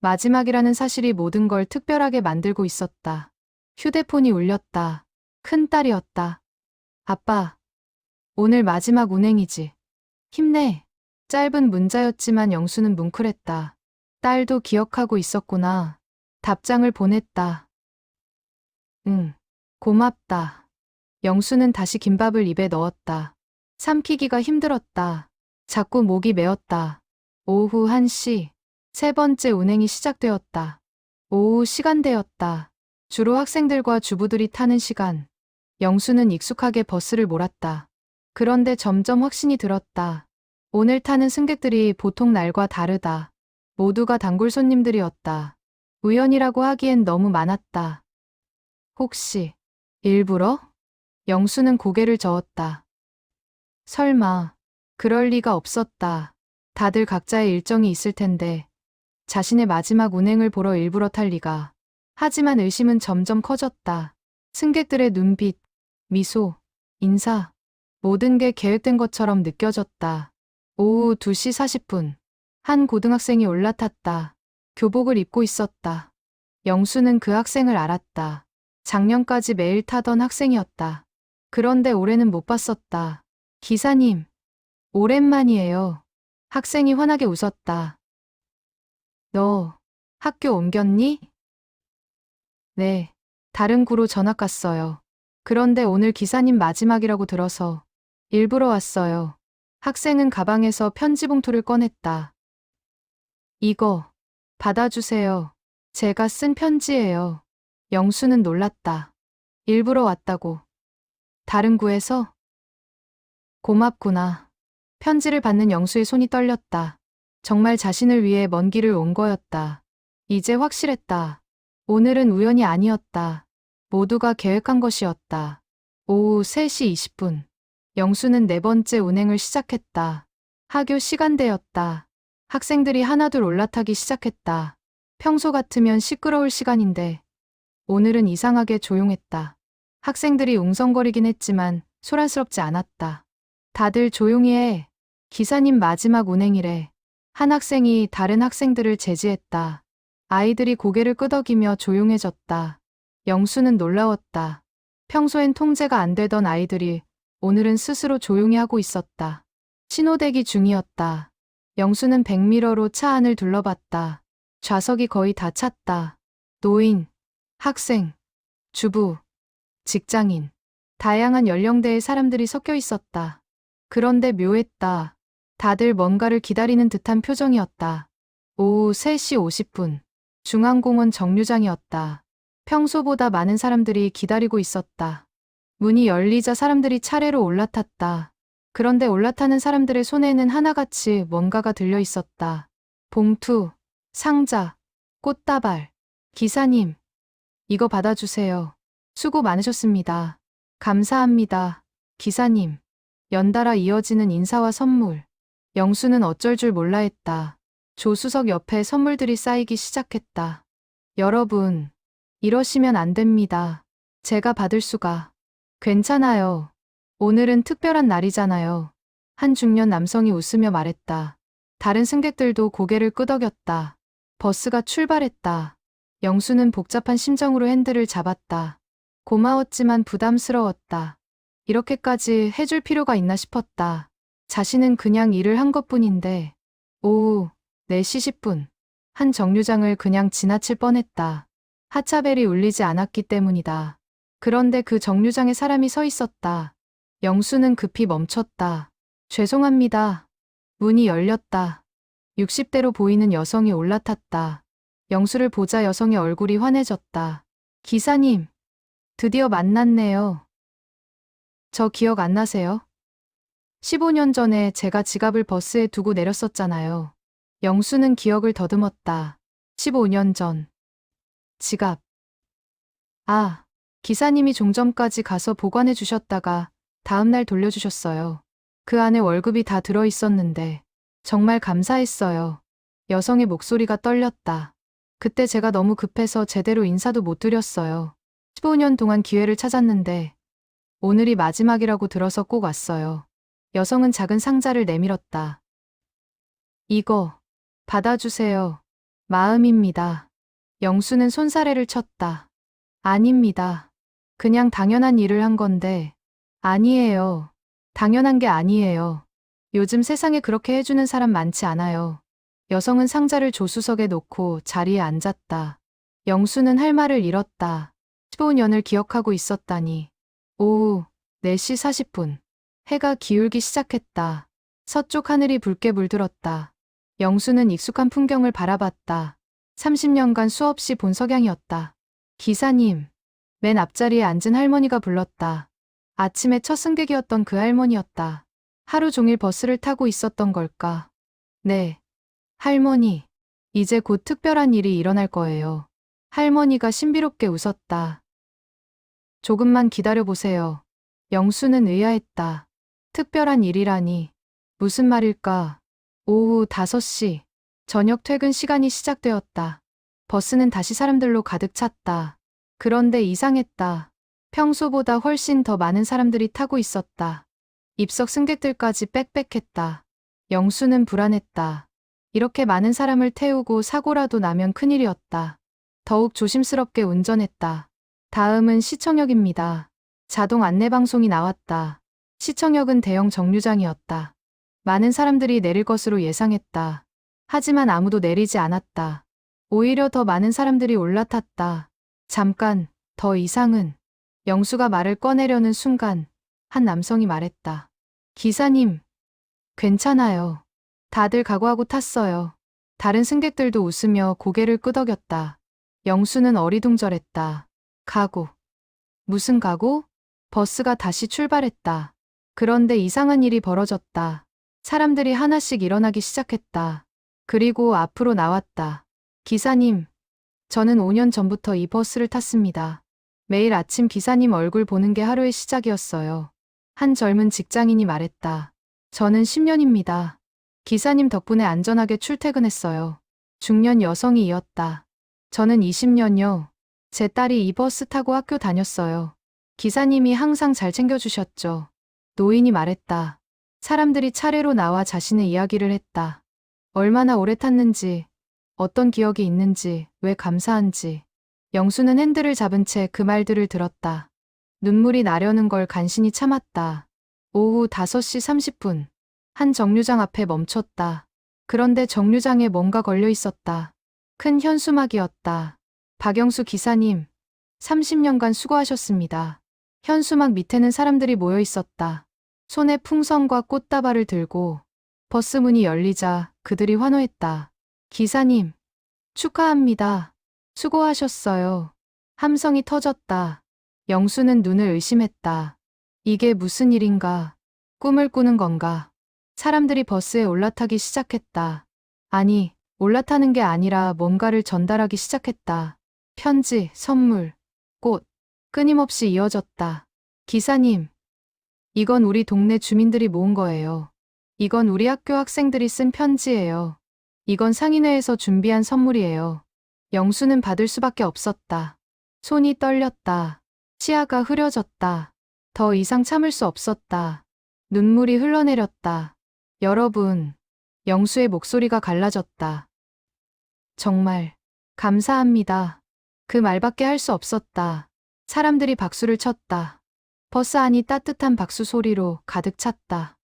마지막이라는 사실이 모든 걸 특별하게 만들고 있었다. 휴대폰이 울렸다. 큰딸이었다. 아빠, 오늘 마지막 운행이지. 힘내. 짧은 문자였지만 영수는 뭉클했다. 딸도 기억하고 있었구나. 답장을 보냈다. 응, 고맙다. 영수는 다시 김밥을 입에 넣었다. 삼키기가 힘들었다. 자꾸 목이 메었다. 오후 1시, 세 번째 운행이 시작되었다. 오후 시간대였다. 주로 학생들과 주부들이 타는 시간. 영수는 익숙하게 버스를 몰았다. 그런데 점점 확신이 들었다. 오늘 타는 승객들이 보통 날과 다르다. 모두가 단골 손님들이었다. 우연이라고 하기엔 너무 많았다. 혹시 일부러? 영수는 고개를 저었다. 설마 그럴 리가 없었다. 다들 각자의 일정이 있을 텐데 자신의 마지막 운행을 보러 일부러 탈 리가. 하지만 의심은 점점 커졌다. 승객들의 눈빛, 미소, 인사, 모든 게 계획된 것처럼 느껴졌다. 오후 2시 40분. 한 고등학생이 올라탔다. 교복을 입고 있었다. 영수는 그 학생을 알았다. 작년까지 매일 타던 학생이었다. 그런데 올해는 못 봤었다. 기사님, 오랜만이에요. 학생이 환하게 웃었다. 너 학교 옮겼니? 네, 다른 구로 전학 갔어요. 그런데 오늘 기사님 마지막이라고 들어서 일부러 왔어요. 학생은 가방에서 편지 봉투를 꺼냈다. 이거 받아주세요. 제가 쓴 편지예요. 영수는 놀랐다. 일부러 왔다고. 다른 구에서? 고맙구나. 편지를 받는 영수의 손이 떨렸다. 정말 자신을 위해 먼 길을 온 거였다. 이제 확실했다. 오늘은 우연이 아니었다. 모두가 계획한 것이었다. 오후 3시 20분. 영수는 네 번째 운행을 시작했다. 학교 시간대였다. 학생들이 하나둘 올라타기 시작했다. 평소 같으면 시끄러울 시간인데 오늘은 이상하게 조용했다. 학생들이 웅성거리긴 했지만 소란스럽지 않았다. 다들 조용히 해. 기사님 마지막 운행이래. 한 학생이 다른 학생들을 제지했다. 아이들이 고개를 끄덕이며 조용해졌다. 영수는 놀라웠다. 평소엔 통제가 안 되던 아이들이 오늘은 스스로 조용히 하고 있었다. 신호대기 중이었다. 영수는 백미러로 차 안을 둘러봤다. 좌석이 거의 다 찼다. 노인, 학생, 주부, 직장인, 다양한 연령대의 사람들이 섞여 있었다. 그런데 묘했다. 다들 뭔가를 기다리는 듯한 표정이었다. 오후 3시 50분. 중앙공원 정류장이었다. 평소보다 많은 사람들이 기다리고 있었다. 문이 열리자 사람들이 차례로 올라탔다. 그런데 올라타는 사람들의 손에는 하나같이 뭔가가 들려 있었다. 봉투, 상자, 꽃다발. 기사님, 이거 받아주세요. 수고 많으셨습니다. 감사합니다. 기사님. 연달아 이어지는 인사와 선물. 영수는 어쩔 줄 몰라 했다. 조수석 옆에 선물들이 쌓이기 시작했다. 여러분, 이러시면 안 됩니다. 제가 받을 수가. 괜찮아요. 오늘은 특별한 날이잖아요. 한 중년 남성이 웃으며 말했다. 다른 승객들도 고개를 끄덕였다. 버스가 출발했다. 영수는 복잡한 심정으로 핸들을 잡았다. 고마웠지만 부담스러웠다. 이렇게까지 해줄 필요가 있나 싶었다. 자신은 그냥 일을 한 것뿐인데. 오후 4시 10분. 한 정류장을 그냥 지나칠 뻔했다. 하차벨이 울리지 않았기 때문이다. 그런데 그 정류장에 사람이 서 있었다. 영수는 급히 멈췄다. 죄송합니다. 문이 열렸다. 60대로 보이는 여성이 올라탔다. 영수를 보자 여성의 얼굴이 환해졌다. 기사님, 드디어 만났네요. 저 기억 안 나세요? 15년 전에 제가 지갑을 버스에 두고 내렸었잖아요. 영수는 기억을 더듬었다. 15년 전. 지갑. 아, 기사님이 종점까지 가서 보관해 주셨다가 다음날 돌려주셨어요. 그 안에 월급이 다 들어 있었는데 정말 감사했어요. 여성의 목소리가 떨렸다. 그때 제가 너무 급해서 제대로 인사도 못 드렸어요. 15년 동안 기회를 찾았는데 오늘이 마지막이라고 들어서 꼭 왔어요. 여성은 작은 상자를 내밀었다. 이거 받아주세요. 마음입니다. 영수는 손사래를 쳤다. 아닙니다. 그냥 당연한 일을 한 건데. 아니에요. 당연한 게 아니에요. 요즘 세상에 그렇게 해주는 사람 많지 않아요. 여성은 상자를 조수석에 놓고 자리에 앉았다. 영수는 할 말을 잃었다. 15년을 기억하고 있었다니. 오후 4시 40분. 해가 기울기 시작했다. 서쪽 하늘이 붉게 물들었다. 영수는 익숙한 풍경을 바라봤다. 30년간 수없이 본 석양이었다. 기사님. 맨 앞자리에 앉은 할머니가 불렀다. 아침에 첫 승객이었던 그 할머니였다. 하루 종일 버스를 타고 있었던 걸까? 네. 할머니. 이제 곧 특별한 일이 일어날 거예요. 할머니가 신비롭게 웃었다. 조금만 기다려보세요. 영수는 의아했다. 특별한 일이라니. 무슨 말일까? 오후 5시. 저녁 퇴근 시간이 시작되었다. 버스는 다시 사람들로 가득 찼다. 그런데 이상했다. 평소보다 훨씬 더 많은 사람들이 타고 있었다. 입석 승객들까지 빽빽했다. 영수는 불안했다. 이렇게 많은 사람을 태우고 사고라도 나면 큰일이었다. 더욱 조심스럽게 운전했다. 다음은 시청역입니다. 자동 안내방송이 나왔다. 시청역은 대형 정류장이었다. 많은 사람들이 내릴 것으로 예상했다. 하지만 아무도 내리지 않았다. 오히려 더 많은 사람들이 올라탔다. 잠깐, 더 이상은. 영수가 말을 꺼내려는 순간 한 남성이 말했다. 기사님, 괜찮아요. 다들 각오하고 탔어요. 다른 승객들도 웃으며 고개를 끄덕였다. 영수는 어리둥절했다. 각오. 무슨 각오? 버스가 다시 출발했다. 그런데 이상한 일이 벌어졌다. 사람들이 하나씩 일어나기 시작했다. 그리고 앞으로 나왔다. 기사님, 저는 5년 전부터 이 버스를 탔습니다. 매일 아침 기사님 얼굴 보는 게 하루의 시작이었어요. 한 젊은 직장인이 말했다. 저는 10년입니다. 기사님 덕분에 안전하게 출퇴근했어요. 중년 여성이 이었다. 저는 20년요. 제 딸이 이 버스 타고 학교 다녔어요. 기사님이 항상 잘 챙겨주셨죠. 노인이 말했다. 사람들이 차례로 나와 자신의 이야기를 했다. 얼마나 오래 탔는지, 어떤 기억이 있는지, 왜 감사한지. 영수는 핸들을 잡은 채 그 말들을 들었다. 눈물이 나려는 걸 간신히 참았다. 오후 5시 30분. 한 정류장 앞에 멈췄다. 그런데 정류장에 뭔가 걸려 있었다. 큰 현수막이었다. 박영수 기사님, 30년간 수고하셨습니다. 현수막 밑에는 사람들이 모여 있었다. 손에 풍선과 꽃다발을 들고. 버스 문이 열리자 그들이 환호했다. 기사님, 축하합니다. 수고하셨어요. 함성이 터졌다. 영수는 눈을 의심했다. 이게 무슨 일인가? 꿈을 꾸는 건가? 사람들이 버스에 올라타기 시작했다. 아니, 올라타는 게 아니라 뭔가를 전달하기 시작했다. 편지, 선물, 꽃, 끊임없이 이어졌다. 기사님, 이건 우리 동네 주민들이 모은 거예요. 이건 우리 학교 학생들이 쓴 편지예요. 이건 상인회에서 준비한 선물이에요. 영수는 받을 수밖에 없었다. 손이 떨렸다. 치아가 흐려졌다. 더 이상 참을 수 없었다. 눈물이 흘러내렸다. 여러분, 영수의 목소리가 갈라졌다. 정말 감사합니다. 그 말밖에 할 수 없었다. 사람들이 박수를 쳤다. 버스 안이 따뜻한 박수 소리로 가득 찼다.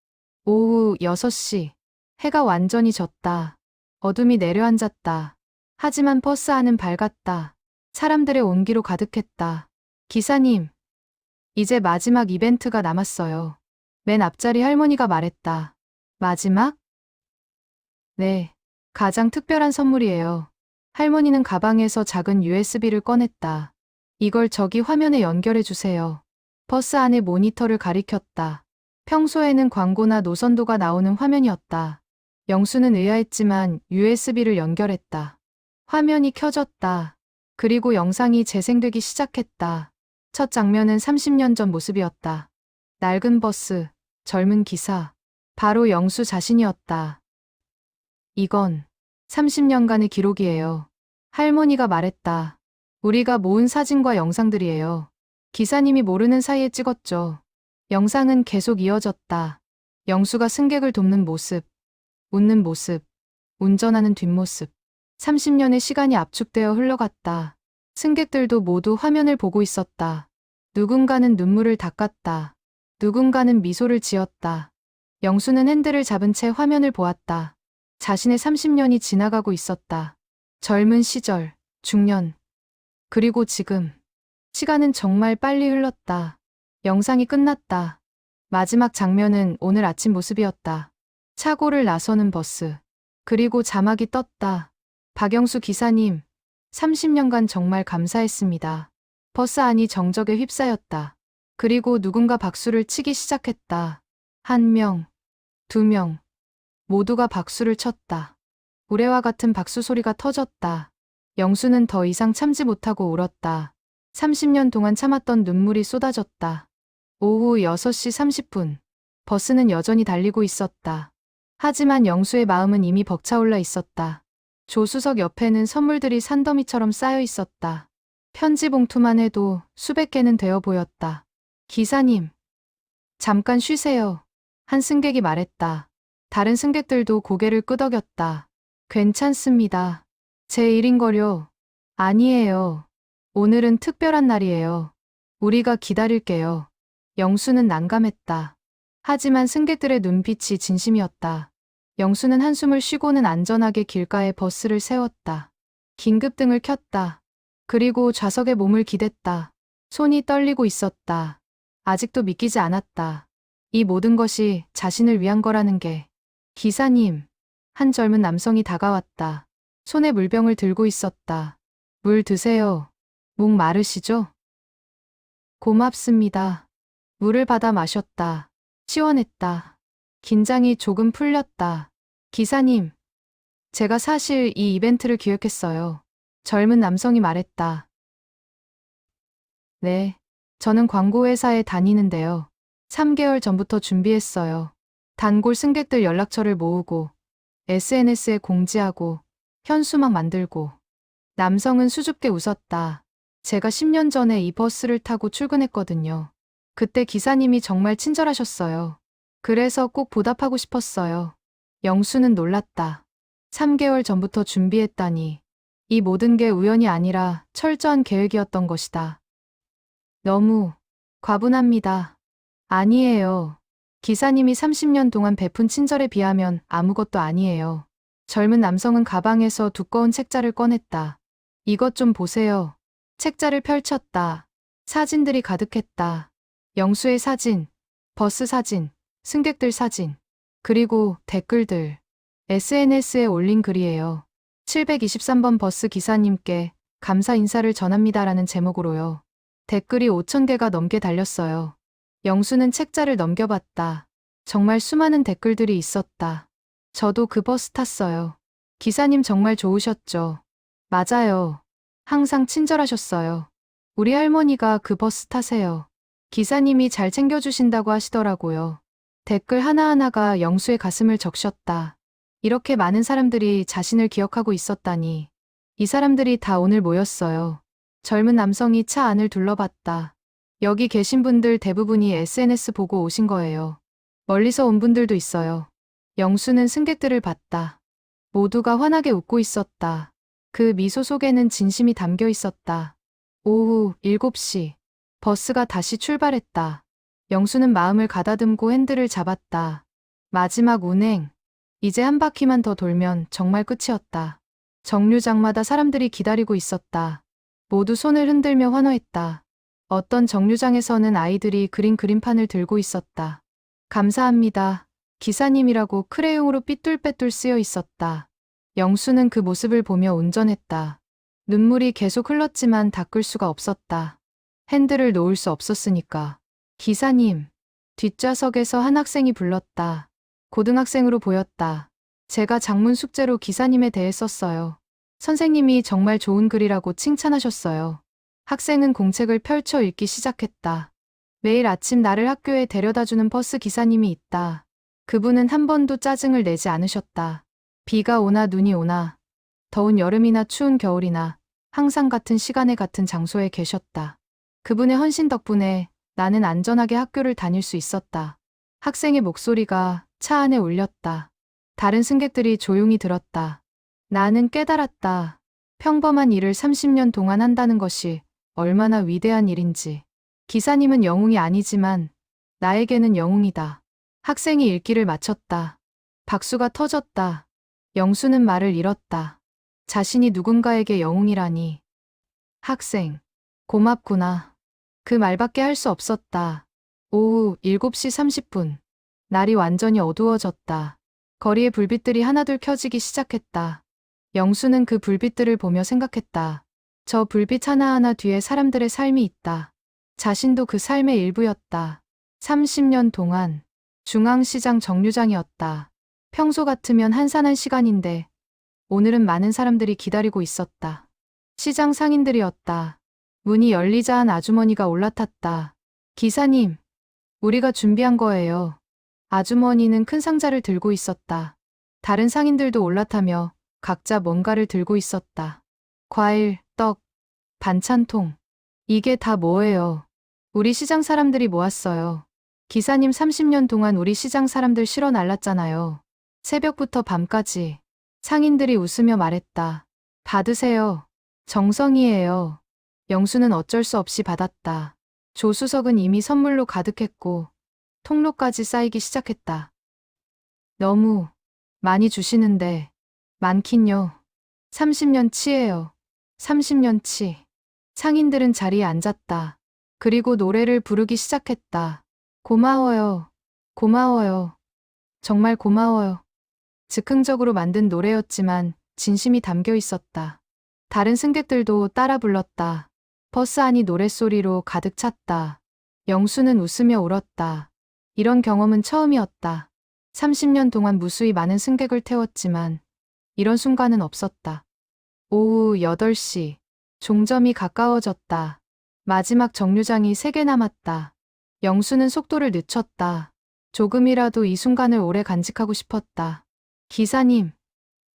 오후 6시. 해가 완전히 졌다. 어둠이 내려앉았다. 하지만 버스 안은 밝았다. 사람들의 온기로 가득했다. 기사님, 이제 마지막 이벤트가 남았어요. 맨 앞자리 할머니가 말했다. 마지막? 네, 가장 특별한 선물이에요. 할머니는 가방에서 작은 USB를 꺼냈다. 이걸 저기 화면에 연결해 주세요. 버스 안의 모니터를 가리켰다. 평소에는 광고나 노선도가 나오는 화면이었다. 영수는 의아했지만 USB를 연결했다. 화면이 켜졌다. 그리고 영상이 재생되기 시작했다. 첫 장면은 30년 전 모습이었다. 낡은 버스, 젊은 기사. 바로 영수 자신이었다. 이건 30년간의 기록이에요. 할머니가 말했다. 우리가 모은 사진과 영상들이에요. 기사님이 모르는 사이에 찍었죠. 영상은 계속 이어졌다. 영수가 승객을 돕는 모습, 웃는 모습, 운전하는 뒷모습. 30년의 시간이 압축되어 흘러갔다. 승객들도 모두 화면을 보고 있었다. 누군가는 눈물을 닦았다. 누군가는 미소를 지었다. 영수는 핸들을 잡은 채 화면을 보았다. 자신의 30년이 지나가고 있었다. 젊은 시절, 중년, 그리고 지금. 시간은 정말 빨리 흘렀다. 영상이 끝났다. 마지막 장면은 오늘 아침 모습이었다. 차고를 나서는 버스. 그리고 자막이 떴다. 박영수 기사님, 30년간 정말 감사했습니다. 버스 안이 정적에 휩싸였다. 그리고 누군가 박수를 치기 시작했다. 1명, 2명, 모두가 박수를 쳤다. 우레와 같은 박수 소리가 터졌다. 영수는 더 이상 참지 못하고 울었다. 30년 동안 참았던 눈물이 쏟아졌다. 오후 6시 30분. 버스는 여전히 달리고 있었다. 하지만 영수의 마음은 이미 벅차올라 있었다. 조수석 옆에는 선물들이 산더미처럼 쌓여 있었다. 편지 봉투만 해도 수백 개는 되어 보였다. 기사님, 잠깐 쉬세요. 한 승객이 말했다. 다른 승객들도 고개를 끄덕였다. 괜찮습니다. 제 일인걸요. 아니에요. 오늘은 특별한 날이에요. 우리가 기다릴게요. 영수는 난감했다. 하지만 승객들의 눈빛이 진심이었다. 영수는 한숨을 쉬고는 안전하게 길가에 버스를 세웠다. 긴급등을 켰다. 그리고 좌석에 몸을 기댔다. 손이 떨리고 있었다. 아직도 믿기지 않았다. 이 모든 것이 자신을 위한 거라는 게. 기사님, 한 젊은 남성이 다가왔다. 손에 물병을 들고 있었다. 물 드세요. 목 마르시죠? 고맙습니다. 물을 받아 마셨다. 시원했다. 긴장이 조금 풀렸다. 기사님, 제가 사실 이 이벤트를 기획했어요. 젊은 남성이 말했다. 네, 저는 광고회사에 다니는데요. 3개월 전부터 준비했어요. 단골 승객들 연락처를 모으고 SNS에 공지하고 현수막 만들고. 남성은 수줍게 웃었다. 제가 10년 전에 이 버스를 타고 출근했거든요. 그때 기사님이 정말 친절하셨어요. 그래서 꼭 보답하고 싶었어요. 영수는 놀랐다. 3개월 전부터 준비했다니. 이 모든 게 우연이 아니라 철저한 계획이었던 것이다. 너무 과분합니다. 아니에요. 기사님이 30년 동안 베푼 친절에 비하면 아무것도 아니에요. 젊은 남성은 가방에서 두꺼운 책자를 꺼냈다. 이것 좀 보세요. 책자를 펼쳤다. 사진들이 가득했다. 영수의 사진, 버스 사진, 승객들 사진, 그리고 댓글들. SNS에 올린 글이에요. 723번 버스 기사님께 감사 인사를 전합니다라는 제목으로요. 댓글이 5,000개가 넘게 달렸어요. 영수는 책자를 넘겨봤다. 정말 수많은 댓글들이 있었다. 저도 그 버스 탔어요. 기사님 정말 좋으셨죠? 맞아요. 항상 친절하셨어요. 우리 할머니가 그 버스 타세요. 기사님이 잘 챙겨주신다고 하시더라고요. 댓글 하나하나가 영수의 가슴을 적셨다. 이렇게 많은 사람들이 자신을 기억하고 있었다니. 이 사람들이 다 오늘 모였어요. 젊은 남성이 차 안을 둘러봤다. 여기 계신 분들 대부분이 SNS 보고 오신 거예요. 멀리서 온 분들도 있어요. 영수는 승객들을 봤다. 모두가 환하게 웃고 있었다. 그 미소 속에는 진심이 담겨 있었다. 오후 7시. 버스가 다시 출발했다. 영수는 마음을 가다듬고 핸들을 잡았다. 마지막 운행. 이제 한 바퀴만 더 돌면 정말 끝이었다. 정류장마다 사람들이 기다리고 있었다. 모두 손을 흔들며 환호했다. 어떤 정류장에서는 아이들이 그린 그림판을 들고 있었다. 감사합니다. 기사님이라고 크레용으로 삐뚤빼뚤 쓰여 있었다. 영수는 그 모습을 보며 운전했다. 눈물이 계속 흘렀지만 닦을 수가 없었다. 핸들을 놓을 수 없었으니까. 기사님, 뒷좌석에서 한 학생이 불렀다. 고등학생으로 보였다. 제가 작문 숙제로 기사님에 대해 썼어요. 선생님이 정말 좋은 글이라고 칭찬하셨어요. 학생은 공책을 펼쳐 읽기 시작했다. 매일 아침 나를 학교에 데려다주는 버스 기사님이 있다. 그분은 한 번도 짜증을 내지 않으셨다. 비가 오나 눈이 오나, 더운 여름이나 추운 겨울이나 항상 같은 시간에 같은 장소에 계셨다. 그분의 헌신 덕분에 나는 안전하게 학교를 다닐 수 있었다. 학생의 목소리가 차 안에 울렸다. 다른 승객들이 조용히 들었다. 나는 깨달았다. 평범한 일을 30년 동안 한다는 것이 얼마나 위대한 일인지. 기사님은 영웅이 아니지만 나에게는 영웅이다. 학생이 읽기를 마쳤다. 박수가 터졌다. 영수는 말을 잃었다. 자신이 누군가에게 영웅이라니. 학생, 고맙구나. 그 말밖에 할 수 없었다. 오후 7시 30분. 날이 완전히 어두워졌다. 거리의 불빛들이 하나둘 켜지기 시작했다. 영수는 그 불빛들을 보며 생각했다. 저 불빛 하나하나 뒤에 사람들의 삶이 있다. 자신도 그 삶의 일부였다. 30년 동안 중앙시장 정류장이었다. 평소 같으면 한산한 시간인데 오늘은 많은 사람들이 기다리고 있었다. 시장 상인들이었다. 문이 열리자 한 아주머니가 올라탔다. 기사님, 우리가 준비한 거예요. 아주머니는 큰 상자를 들고 있었다. 다른 상인들도 올라타며 각자 뭔가를 들고 있었다. 과일, 떡, 반찬통. 이게 다 뭐예요? 우리 시장 사람들이 모았어요. 기사님 30년 동안 우리 시장 사람들 실어 날랐잖아요. 새벽부터 밤까지. 상인들이 웃으며 말했다. 받으세요. 정성이에요. 영수는 어쩔 수 없이 받았다. 조수석은 이미 선물로 가득했고 통로까지 쌓이기 시작했다. 너무 많이 주시는데 많긴요. 30년치예요. 30년치. 상인들은 자리에 앉았다. 그리고 노래를 부르기 시작했다. 고마워요. 고마워요. 정말 고마워요. 즉흥적으로 만든 노래였지만 진심이 담겨 있었다. 다른 승객들도 따라 불렀다. 버스 안이 노랫소리로 가득 찼다. 영수는 웃으며 울었다. 이런 경험은 처음이었다. 30년 동안 무수히 많은 승객을 태웠지만 이런 순간은 없었다. 오후 8시. 종점이 가까워졌다. 마지막 정류장이 3개 남았다. 영수는 속도를 늦췄다. 조금이라도 이 순간을 오래 간직하고 싶었다. 기사님,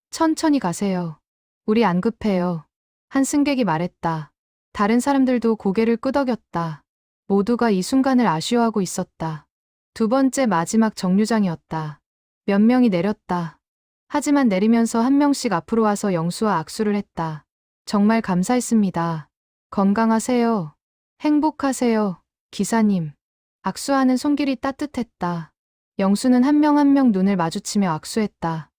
천천히 가세요. 우리 안 급해요. 한 승객이 말했다. 다른 사람들도 고개를 끄덕였다. 모두가 이 순간을 아쉬워하고 있었다. 두 번째 마지막 정류장이었다. 몇 명이 내렸다. 하지만 내리면서 한 명씩 앞으로 와서 영수와 악수를 했다. 정말 감사했습니다. 건강하세요. 행복하세요. 기사님. 악수하는 손길이 따뜻했다. 영수는 한 명 한 명 눈을 마주치며 악수했다.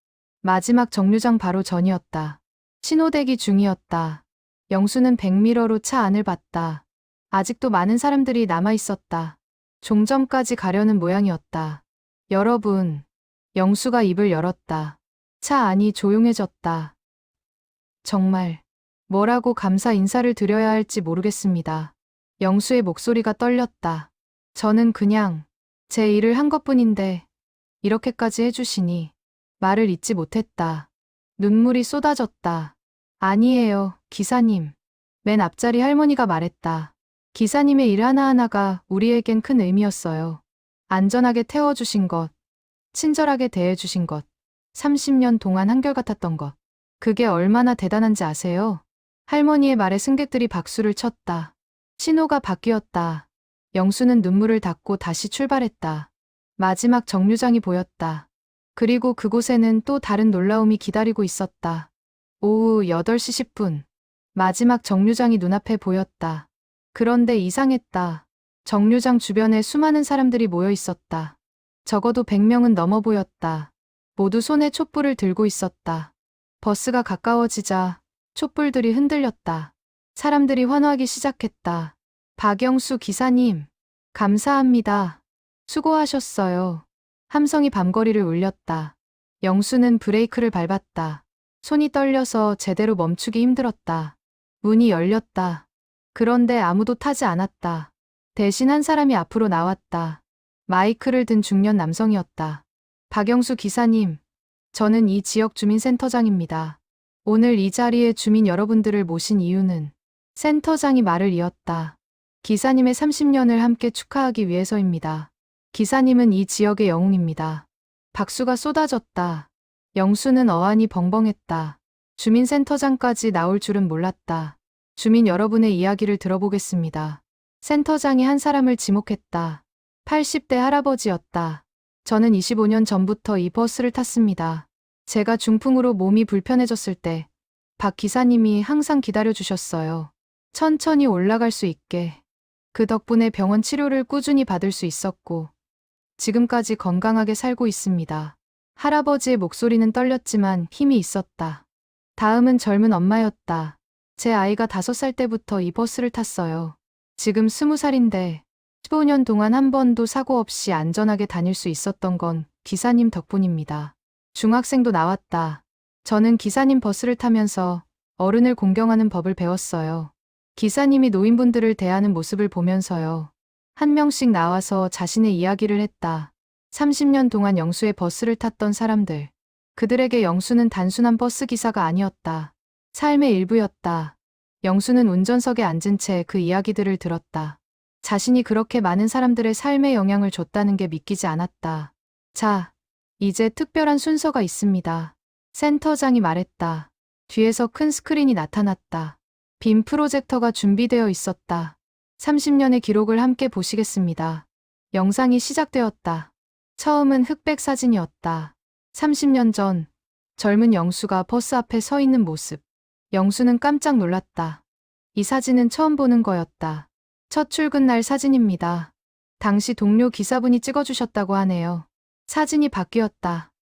마지막 정류장 바로 전이었다. 신호대기 중이었다. 영수는 백미러로 차 안을 봤다. 아직도 많은 사람들이 남아 있었다. 종점까지 가려는 모양이었다. 여러분, 영수가 입을 열었다. 차 안이 조용해졌다. 정말 뭐라고 감사 인사를 드려야 할지 모르겠습니다. 영수의 목소리가 떨렸다. 저는 그냥 제 일을 한 것뿐인데 이렇게까지 해주시니 말을 잇지 못했다. 눈물이 쏟아졌다. 아니에요, 기사님. 맨 앞자리 할머니가 말했다. 기사님의 일 하나하나가 우리에겐 큰 의미였어요. 안전하게 태워주신 것, 친절하게 대해주신 것, 30년 동안 한결같았던 것. 그게 얼마나 대단한지 아세요? 할머니의 말에 승객들이 박수를 쳤다. 신호가 바뀌었다. 영수는 눈물을 닦고 다시 출발했다. 마지막 정류장이 보였다. 그리고 그곳에는 또 다른 놀라움이 기다리고 있었다. 오후 8시 10분. 마지막 정류장이 눈앞에 보였다. 그런데 이상했다. 정류장 주변에 수많은 사람들이 모여 있었다. 적어도 100명은 넘어 보였다. 모두 손에 촛불을 들고 있었다. 버스가 가까워지자 촛불들이 흔들렸다. 사람들이 환호하기 시작했다. 박영수 기사님, 감사합니다. 수고하셨어요. 함성이 밤거리를 울렸다. 영수는 브레이크를 밟았다. 손이 떨려서 제대로 멈추기 힘들었다. 문이 열렸다. 그런데 아무도 타지 않았다. 대신 한 사람이 앞으로 나왔다. 마이크를 든 중년 남성이었다. 박영수 기사님, 저는 이 지역 주민센터장입니다. 오늘 이 자리에 주민 여러분들을 모신 이유는 센터장이 말을 이었다. 기사님의 30년을 함께 축하하기 위해서입니다. 기사님은 이 지역의 영웅입니다. 박수가 쏟아졌다. 영수는 어안이 벙벙했다. 주민센터장까지 나올 줄은 몰랐다. 주민 여러분의 이야기를 들어보겠습니다. 센터장이 한 사람을 지목했다. 80대 할아버지였다. 저는 25년 전부터 이 버스를 탔습니다. 제가 중풍으로 몸이 불편해졌을 때 박 기사님이 항상 기다려주셨어요. 천천히 올라갈 수 있게. 그 덕분에 병원 치료를 꾸준히 받을 수 있었고 지금까지 건강하게 살고 있습니다. 할아버지의 목소리는 떨렸지만 힘이 있었다. 다음은 젊은 엄마였다. 제 아이가 5살 때부터 이 버스를 탔어요. 지금 20살인데 15년 동안 한 번도 사고 없이 안전하게 다닐 수 있었던 건 기사님 덕분입니다. 중학생도 나왔다. 저는 기사님 버스를 타면서 어른을 공경하는 법을 배웠어요. 기사님이 노인분들을 대하는 모습을 보면서요. 한 명씩 나와서 자신의 이야기를 했다. 30년 동안 영수의 버스를 탔던 사람들. 그들에게 영수는 단순한 버스 기사가 아니었다. 삶의 일부였다. 영수는 운전석에 앉은 채 그 이야기들을 들었다. 자신이 그렇게 많은 사람들의 삶에 영향을 줬다는 게 믿기지 않았다. 자, 이제 특별한 순서가 있습니다. 센터장이 말했다. 뒤에서 큰 스크린이 나타났다. 빔 프로젝터가 준비되어 있었다. 30년의 기록을 함께 보시겠습니다. 영상이 시작되었다. 처음은 흑백 사진이었다. 30년 전, 젊은 영수가 버스 앞에 서 있는 모습. 영수는 깜짝 놀랐다. 이 사진은 처음 보는 거였다. 첫 출근 날 사진입니다. 당시 동료 기사분이 찍어주셨다고 하네요. 사진이 바뀌었다.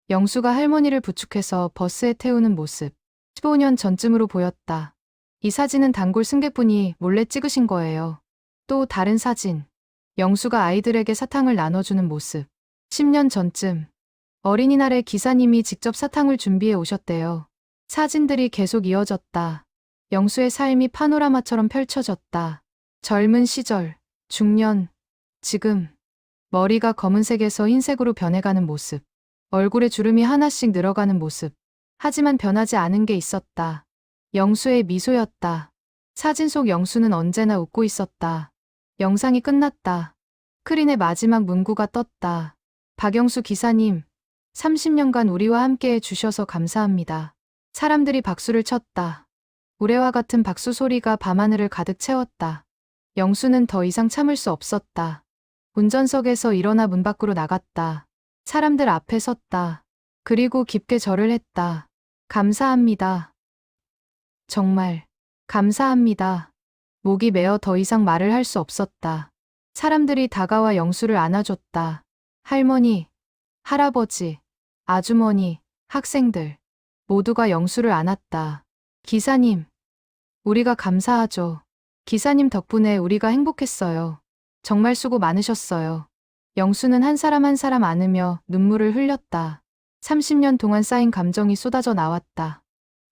영수가 할머니를 부축해서 버스에 태우는 모습. 15년 전쯤으로 보였다. 이 사진은 단골 승객분이 몰래 찍으신 거예요. 또 다른 사진. 영수가 아이들에게 사탕을 나눠주는 모습. 10년 전쯤. 어린이날에 기사님이 직접 사탕을 준비해 오셨대요. 사진들이 계속 이어졌다. 영수의 삶이 파노라마처럼 펼쳐졌다. 젊은 시절, 중년, 지금. 머리가 검은색에서 흰색으로 변해가는 모습. 얼굴에 주름이 하나씩 늘어가는 모습. 하지만 변하지 않은 게 있었다. 영수의 미소였다. 사진 속 영수는 언제나 웃고 있었다. 영상이 끝났다. 스크린의 마지막 문구가 떴다. 박영수 기사님, 30년간 우리와 함께 해주셔서 감사합니다. 사람들이 박수를 쳤다. 우레와 같은 박수 소리가 밤하늘을 가득 채웠다. 영수는 더 이상 참을 수 없었다. 운전석에서 일어나 문 밖으로 나갔다. 사람들 앞에 섰다. 그리고 깊게 절을 했다. 감사합니다. 정말 감사합니다. 목이 메어 더 이상 말을 할 수 없었다. 사람들이 다가와 영수를 안아줬다. 할머니, 할아버지, 아주머니, 학생들 모두가 영수를 안았다. 기사님, 우리가 감사하죠. 기사님 덕분에 우리가 행복했어요. 정말 수고 많으셨어요. 영수는 한 사람 한 사람 안으며 눈물을 흘렸다. 30년 동안 쌓인 감정이 쏟아져 나왔다.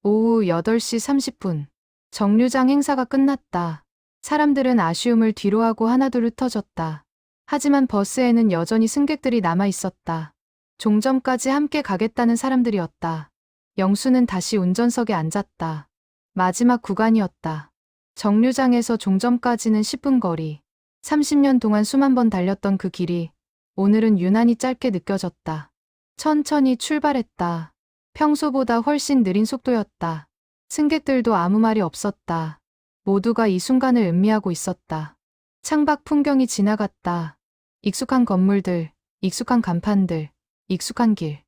오후 8시 30분. 정류장 행사가 끝났다. 사람들은 아쉬움을 뒤로하고 하나둘 흩어졌다. 하지만 버스에는 여전히 승객들이 남아 있었다. 종점까지 함께 가겠다는 사람들이었다. 영수는 다시 운전석에 앉았다. 마지막 구간이었다. 정류장에서 종점까지는 10분 거리. 30년 동안 수만 번 달렸던 그 길이 오늘은 유난히 짧게 느껴졌다. 천천히 출발했다. 평소보다 훨씬 느린 속도였다. 승객들도 아무 말이 없었다. 모두가 이 순간을 음미하고 있었다. 창밖 풍경이 지나갔다. 익숙한 건물들, 익숙한 간판들, 익숙한 길.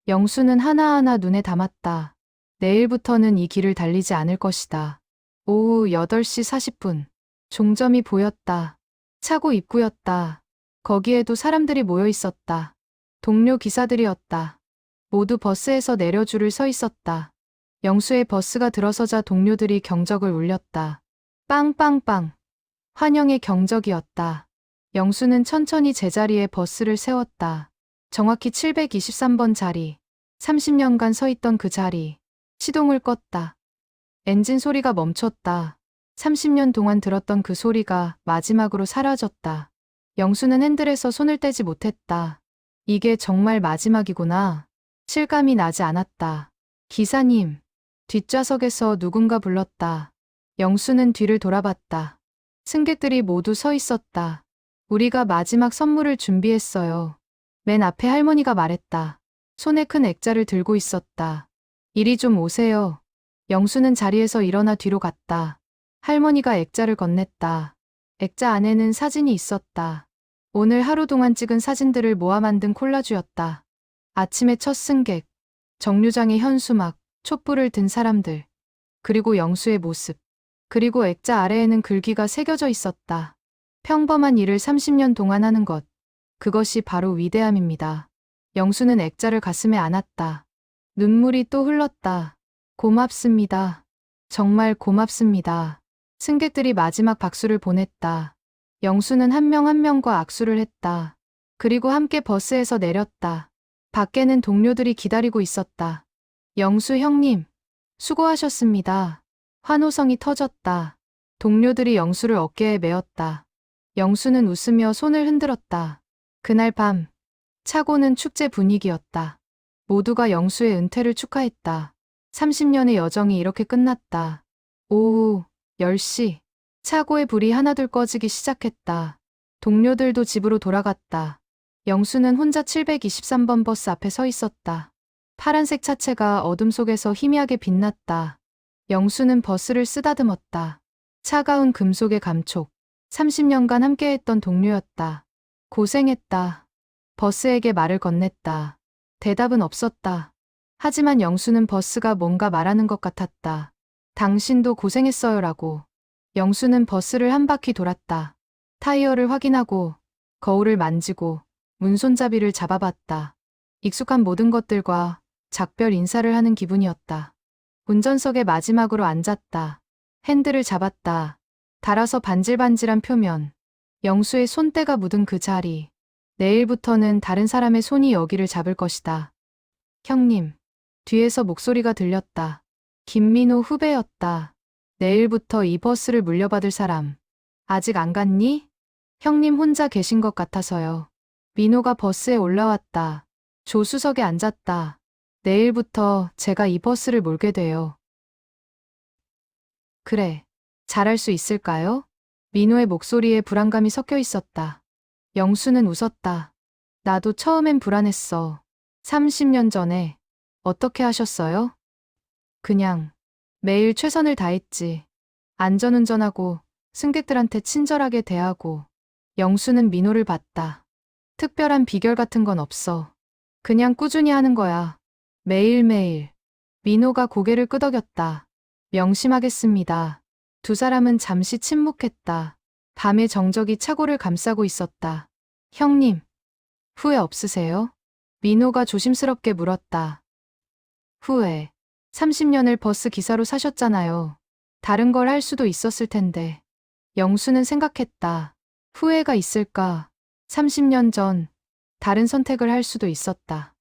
영수는 하나하나 눈에 담았다. 내일부터는 이 길을 달리지 않을 것이다. 오후 8시 40분. 종점이 보였다. 차고 입구였다. 거기에도 사람들이 모여 있었다. 동료 기사들이었다. 모두 버스에서 내려 줄을 서 있었다. 영수의 버스가 들어서자 동료들이 경적을 울렸다. 빵빵빵. 환영의 경적이었다. 영수는 천천히 제자리에 버스를 세웠다. 정확히 723번 자리. 30년간 서 있던 그 자리. 시동을 껐다. 엔진 소리가 멈췄다. 30년 동안 들었던 그 소리가 마지막으로 사라졌다. 영수는 핸들에서 손을 떼지 못했다. 이게 정말 마지막이구나. 실감이 나지 않았다. 기사님. 뒷좌석에서 누군가 불렀다. 영수는 뒤를 돌아봤다. 승객들이 모두 서 있었다. 우리가 마지막 선물을 준비했어요. 맨 앞에 할머니가 말했다. 손에 큰 액자를 들고 있었다. 이리 좀 오세요. 영수는 자리에서 일어나 뒤로 갔다. 할머니가 액자를 건넸다. 액자 안에는 사진이 있었다. 오늘 하루 동안 찍은 사진들을 모아 만든 콜라주였다. 아침의 첫 승객, 정류장의 현수막, 촛불을 든 사람들, 그리고 영수의 모습. 그리고 액자 아래에는 글귀가 새겨져 있었다. 평범한 일을 30년 동안 하는 것. 그것이 바로 위대함입니다. 영수는 액자를 가슴에 안았다. 눈물이 또 흘렀다. 고맙습니다. 정말 고맙습니다. 승객들이 마지막 박수를 보냈다. 영수는 한 명 한 명과 악수를 했다. 그리고 함께 버스에서 내렸다. 밖에는 동료들이 기다리고 있었다. 영수 형님, 수고하셨습니다. 환호성이 터졌다. 동료들이 영수를 어깨에 메었다. 영수는 웃으며 손을 흔들었다. 그날 밤, 차고는 축제 분위기였다. 모두가 영수의 은퇴를 축하했다. 30년의 여정이 이렇게 끝났다. 오후 10시, 차고의 불이 하나둘 꺼지기 시작했다. 동료들도 집으로 돌아갔다. 영수는 혼자 723번 버스 앞에 서 있었다. 파란색 차체가 어둠 속에서 희미하게 빛났다. 영수는 버스를 쓰다듬었다. 차가운 금속의 감촉. 30년간 함께했던 동료였다. 고생했다. 버스에게 말을 건넸다. 대답은 없었다. 하지만 영수는 버스가 뭔가 말하는 것 같았다. 당신도 고생했어요라고. 영수는 버스를 한 바퀴 돌았다. 타이어를 확인하고 거울을 만지고 문손잡이를 잡아봤다. 익숙한 모든 것들과 작별 인사를 하는 기분이었다. 운전석에 마지막으로 앉았다. 핸들을 잡았다. 달아서 반질반질한 표면. 영수의 손때가 묻은 그 자리. 내일부터는 다른 사람의 손이 여기를 잡을 것이다. 형님. 뒤에서 목소리가 들렸다. 김민호 후배였다. 내일부터 이 버스를 물려받을 사람. 아직 안 갔니? 형님 혼자 계신 것 같아서요. 민호가 버스에 올라왔다. 조수석에 앉았다. 내일부터 제가 이 버스를 몰게 돼요. 그래. 잘할 수 있을까요? 민호의 목소리에 불안감이 섞여 있었다. 영수는 웃었다. 나도 처음엔 불안했어. 30년 전에. 어떻게 하셨어요? 그냥 매일 최선을 다했지. 안전운전하고 승객들한테 친절하게 대하고. 영수는 민호를 봤다. 특별한 비결 같은 건 없어. 그냥 꾸준히 하는 거야. 매일매일. 민호가 고개를 끄덕였다. 명심하겠습니다. 두 사람은 잠시 침묵했다. 밤의 정적이 차고를 감싸고 있었다. 형님, 후회 없으세요? 민호가 조심스럽게 물었다. 후회. 30년을 버스 기사로 사셨잖아요. 다른 걸 할 수도 있었을 텐데. 영수는 생각했다. 후회가 있을까? 30년 전, 다른 선택을 할 수도 있었다.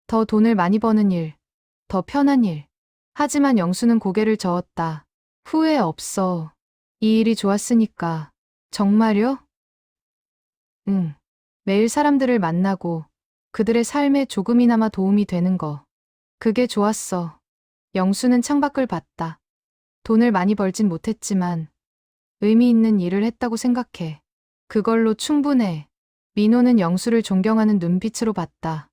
더 돈을 많이 버는 일, 더 편한 일. 하지만 영수는 고개를 저었다. 후회 없어. 이 일이 좋았으니까. 정말요? 응. 매일 사람들을 만나고 그들의 삶에 조금이나마 도움이 되는 거. 그게 좋았어. 영수는 창밖을 봤다. 돈을 많이 벌진 못했지만 의미 있는 일을 했다고 생각해. 그걸로 충분해. 민호는 영수를 존경하는 눈빛으로 봤다.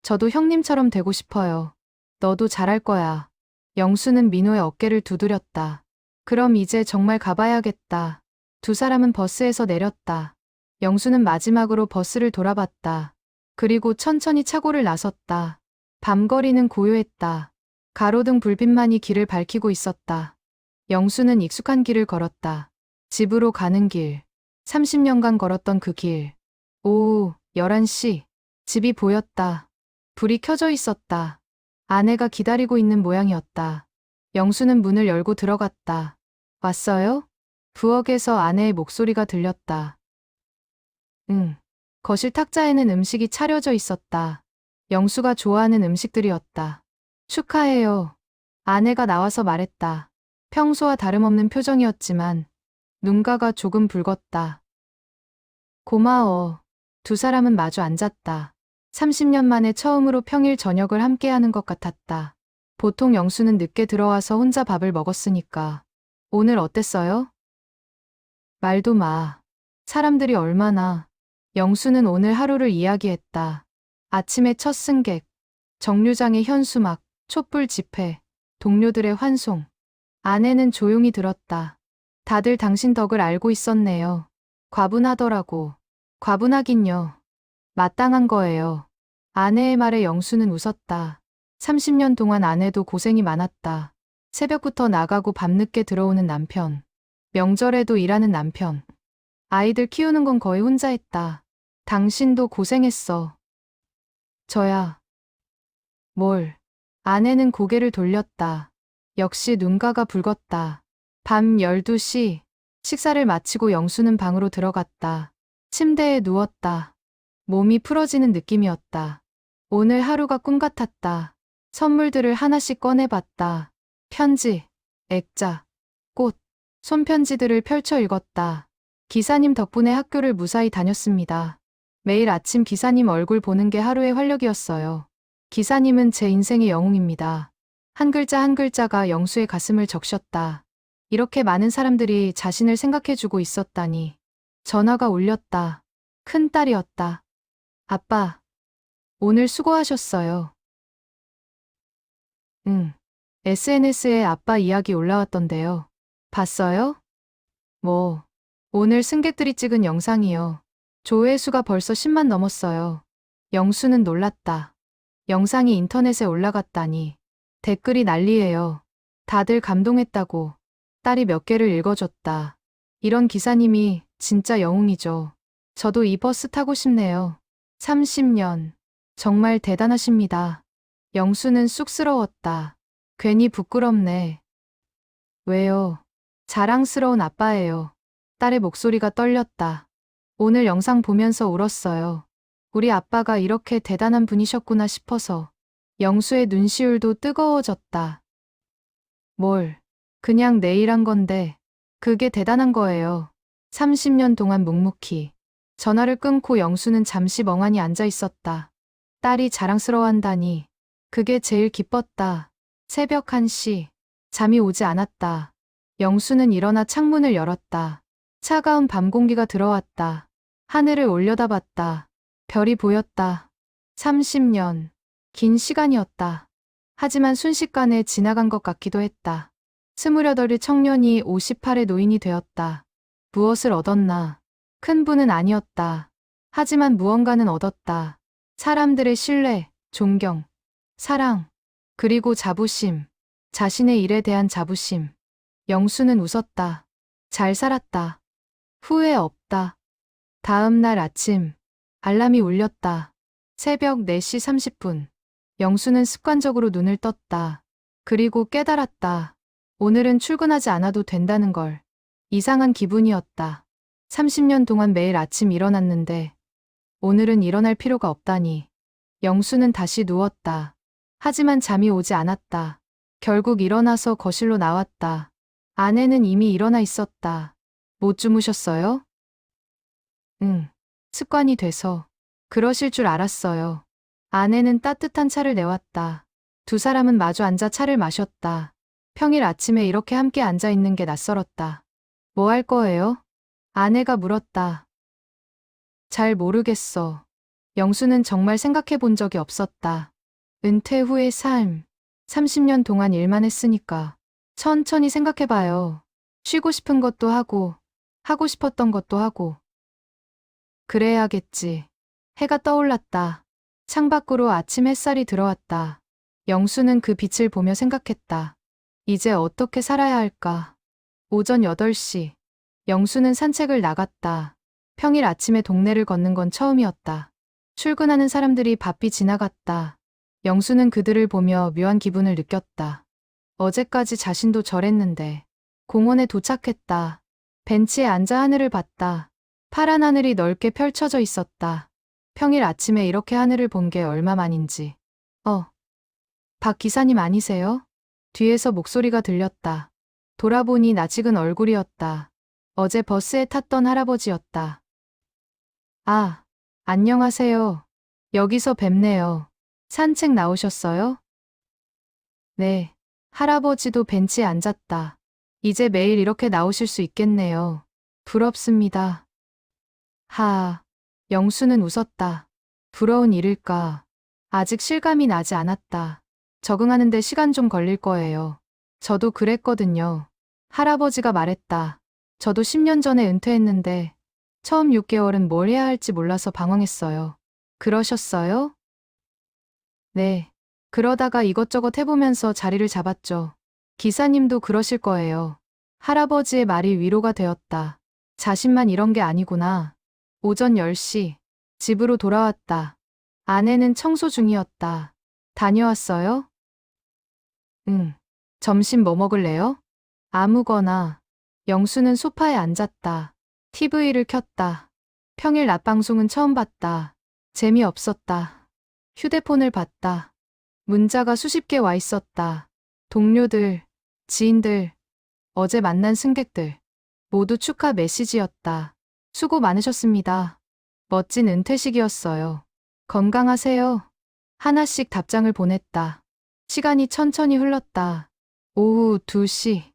저도 형님처럼 되고 싶어요. 너도 잘할 거야. 영수는 민호의 어깨를 두드렸다. 그럼 이제 정말 가봐야겠다. 두 사람은 버스에서 내렸다. 영수는 마지막으로 버스를 돌아봤다. 그리고 천천히 차고를 나섰다. 밤거리는 고요했다. 가로등 불빛만이 길을 밝히고 있었다. 영수는 익숙한 길을 걸었다. 집으로 가는 길. 30년간 걸었던 그 길. 오후 11시. 집이 보였다. 불이 켜져 있었다. 아내가 기다리고 있는 모양이었다. 영수는 문을 열고 들어갔다. 왔어요? 부엌에서 아내의 목소리가 들렸다. 응. 거실 탁자에는 음식이 차려져 있었다. 영수가 좋아하는 음식들이었다. 축하해요. 아내가 나와서 말했다. 평소와 다름없는 표정이었지만 눈가가 조금 붉었다. 고마워. 두 사람은 마주 앉았다. 30년 만에 처음으로 평일 저녁을 함께하는 것 같았다. 보통 영수는 늦게 들어와서 혼자 밥을 먹었으니까. 오늘 어땠어요? 말도 마. 사람들이 얼마나. 영수는 오늘 하루를 이야기했다. 아침에 첫 승객, 정류장의 현수막, 촛불 집회, 동료들의 환송. 아내는 조용히 들었다. 다들 당신 덕을 알고 있었네요. 과분하더라고. 과분하긴요. 마땅한 거예요. 아내의 말에 영수는 웃었다. 30년 동안 아내도 고생이 많았다. 새벽부터 나가고 밤늦게 들어오는 남편. 명절에도 일하는 남편. 아이들 키우는 건 거의 혼자 했다. 당신도 고생했어. 저야. 뭘. 아내는 고개를 돌렸다. 역시 눈가가 붉었다. 밤 12시. 식사를 마치고 영수는 방으로 들어갔다. 침대에 누웠다. 몸이 풀어지는 느낌이었다. 오늘 하루가 꿈 같았다. 선물들을 하나씩 꺼내봤다. 편지, 액자, 꽃, 손편지들을 펼쳐 읽었다. 기사님 덕분에 학교를 무사히 다녔습니다. 매일 아침 기사님 얼굴 보는 게 하루의 활력이었어요. 기사님은 제 인생의 영웅입니다. 한 글자 한 글자가 영수의 가슴을 적셨다. 이렇게 많은 사람들이 자신을 생각해주고 있었다니. 전화가 울렸다. 큰딸이었다. 아빠, 오늘 수고하셨어요. 응. SNS에 아빠 이야기 올라왔던데요. 봤어요? 뭐, 오늘 승객들이 찍은 영상이요. 조회수가 벌써 10만 넘었어요. 영수는 놀랐다. 영상이 인터넷에 올라갔다니. 댓글이 난리예요. 다들 감동했다고. 딸이 몇 개를 읽어줬다. 이런 기사님이 진짜 영웅이죠. 저도 이 버스 타고 싶네요. 30년. 정말 대단하십니다. 영수는 쑥스러웠다. 괜히 부끄럽네. 왜요? 자랑스러운 아빠예요. 딸의 목소리가 떨렸다. 오늘 영상 보면서 울었어요. 우리 아빠가 이렇게 대단한 분이셨구나 싶어서. 영수의 눈시울도 뜨거워졌다. 뭘. 그냥 내일 한 건데. 그게 대단한 거예요. 30년 동안 묵묵히. 전화를 끊고 영수는 잠시 멍하니 앉아 있었다. 딸이 자랑스러워한다니. 그게 제일 기뻤다. 새벽 1시. 잠이 오지 않았다. 영수는 일어나 창문을 열었다. 차가운 밤 공기가 들어왔다. 하늘을 올려다봤다. 별이 보였다. 30년. 긴 시간이었다. 하지만 순식간에 지나간 것 같기도 했다. 28의 청년이 58의 노인이 되었다. 무엇을 얻었나? 큰 부는 아니었다. 하지만 무언가는 얻었다. 사람들의 신뢰, 존경, 사랑, 그리고 자부심. 자신의 일에 대한 자부심. 영수는 웃었다. 잘 살았다. 후회 없다. 다음 날 아침. 알람이 울렸다. 새벽 4시 30분. 영수는 습관적으로 눈을 떴다. 그리고 깨달았다. 오늘은 출근하지 않아도 된다는 걸. 이상한 기분이었다. 30년 동안 매일 아침 일어났는데 오늘은 일어날 필요가 없다니. 영수는 다시 누웠다. 하지만 잠이 오지 않았다. 결국 일어나서 거실로 나왔다. 아내는 이미 일어나 있었다. 못 주무셨어요? 응. 습관이 돼서. 그러실 줄 알았어요. 아내는 따뜻한 차를 내왔다. 두 사람은 마주 앉아 차를 마셨다. 평일 아침에 이렇게 함께 앉아 있는 게 낯설었다. 뭐 할 거예요? 아내가 물었다. 잘 모르겠어. 영수는 정말 생각해 본 적이 없었다. 은퇴 후의 삶. 30년 동안 일만 했으니까. 천천히 생각해 봐요. 쉬고 싶은 것도 하고, 하고 싶었던 것도 하고. 그래야겠지. 해가 떠올랐다. 창밖으로 아침 햇살이 들어왔다. 영수는 그 빛을 보며 생각했다. 이제 어떻게 살아야 할까? 오전 8시. 영수는 산책을 나갔다. 평일 아침에 동네를 걷는 건 처음이었다. 출근하는 사람들이 바삐 지나갔다. 영수는 그들을 보며 묘한 기분을 느꼈다. 어제까지 자신도 저랬는데. 공원에 도착했다. 벤치에 앉아 하늘을 봤다. 파란 하늘이 넓게 펼쳐져 있었다. 평일 아침에 이렇게 하늘을 본 게 얼마만인지. 박 기사님 아니세요? 뒤에서 목소리가 들렸다. 돌아보니 낯익은 얼굴이었다. 어제 버스에 탔던 할아버지였다. 아, 안녕하세요. 여기서 뵙네요. 산책 나오셨어요? 네. 할아버지도 벤치에 앉았다. 이제 매일 이렇게 나오실 수 있겠네요. 부럽습니다. 하아. 영수는 웃었다. 부러운 일일까? 아직 실감이 나지 않았다. 적응하는데 시간 좀 걸릴 거예요. 저도 그랬거든요. 할아버지가 말했다. 저도 10년 전에 은퇴했는데 처음 6개월은 뭘 해야 할지 몰라서 방황했어요. 그러셨어요? 네. 그러다가 이것저것 해보면서 자리를 잡았죠. 기사님도 그러실 거예요. 할아버지의 말이 위로가 되었다. 자신만 이런 게 아니구나. 오전 10시. 집으로 돌아왔다. 아내는 청소 중이었다. 다녀왔어요? 응. 점심 뭐 먹을래요? 아무거나. 영수는 소파에 앉았다. TV를 켰다. 평일 낮 방송은 처음 봤다. 재미없었다. 휴대폰을 봤다. 문자가 수십 개 와 있었다. 동료들, 지인들, 어제 만난 승객들. 모두 축하 메시지였다. 수고 많으셨습니다. 멋진 은퇴식이었어요. 건강하세요. 하나씩 답장을 보냈다. 시간이 천천히 흘렀다. 오후 2시.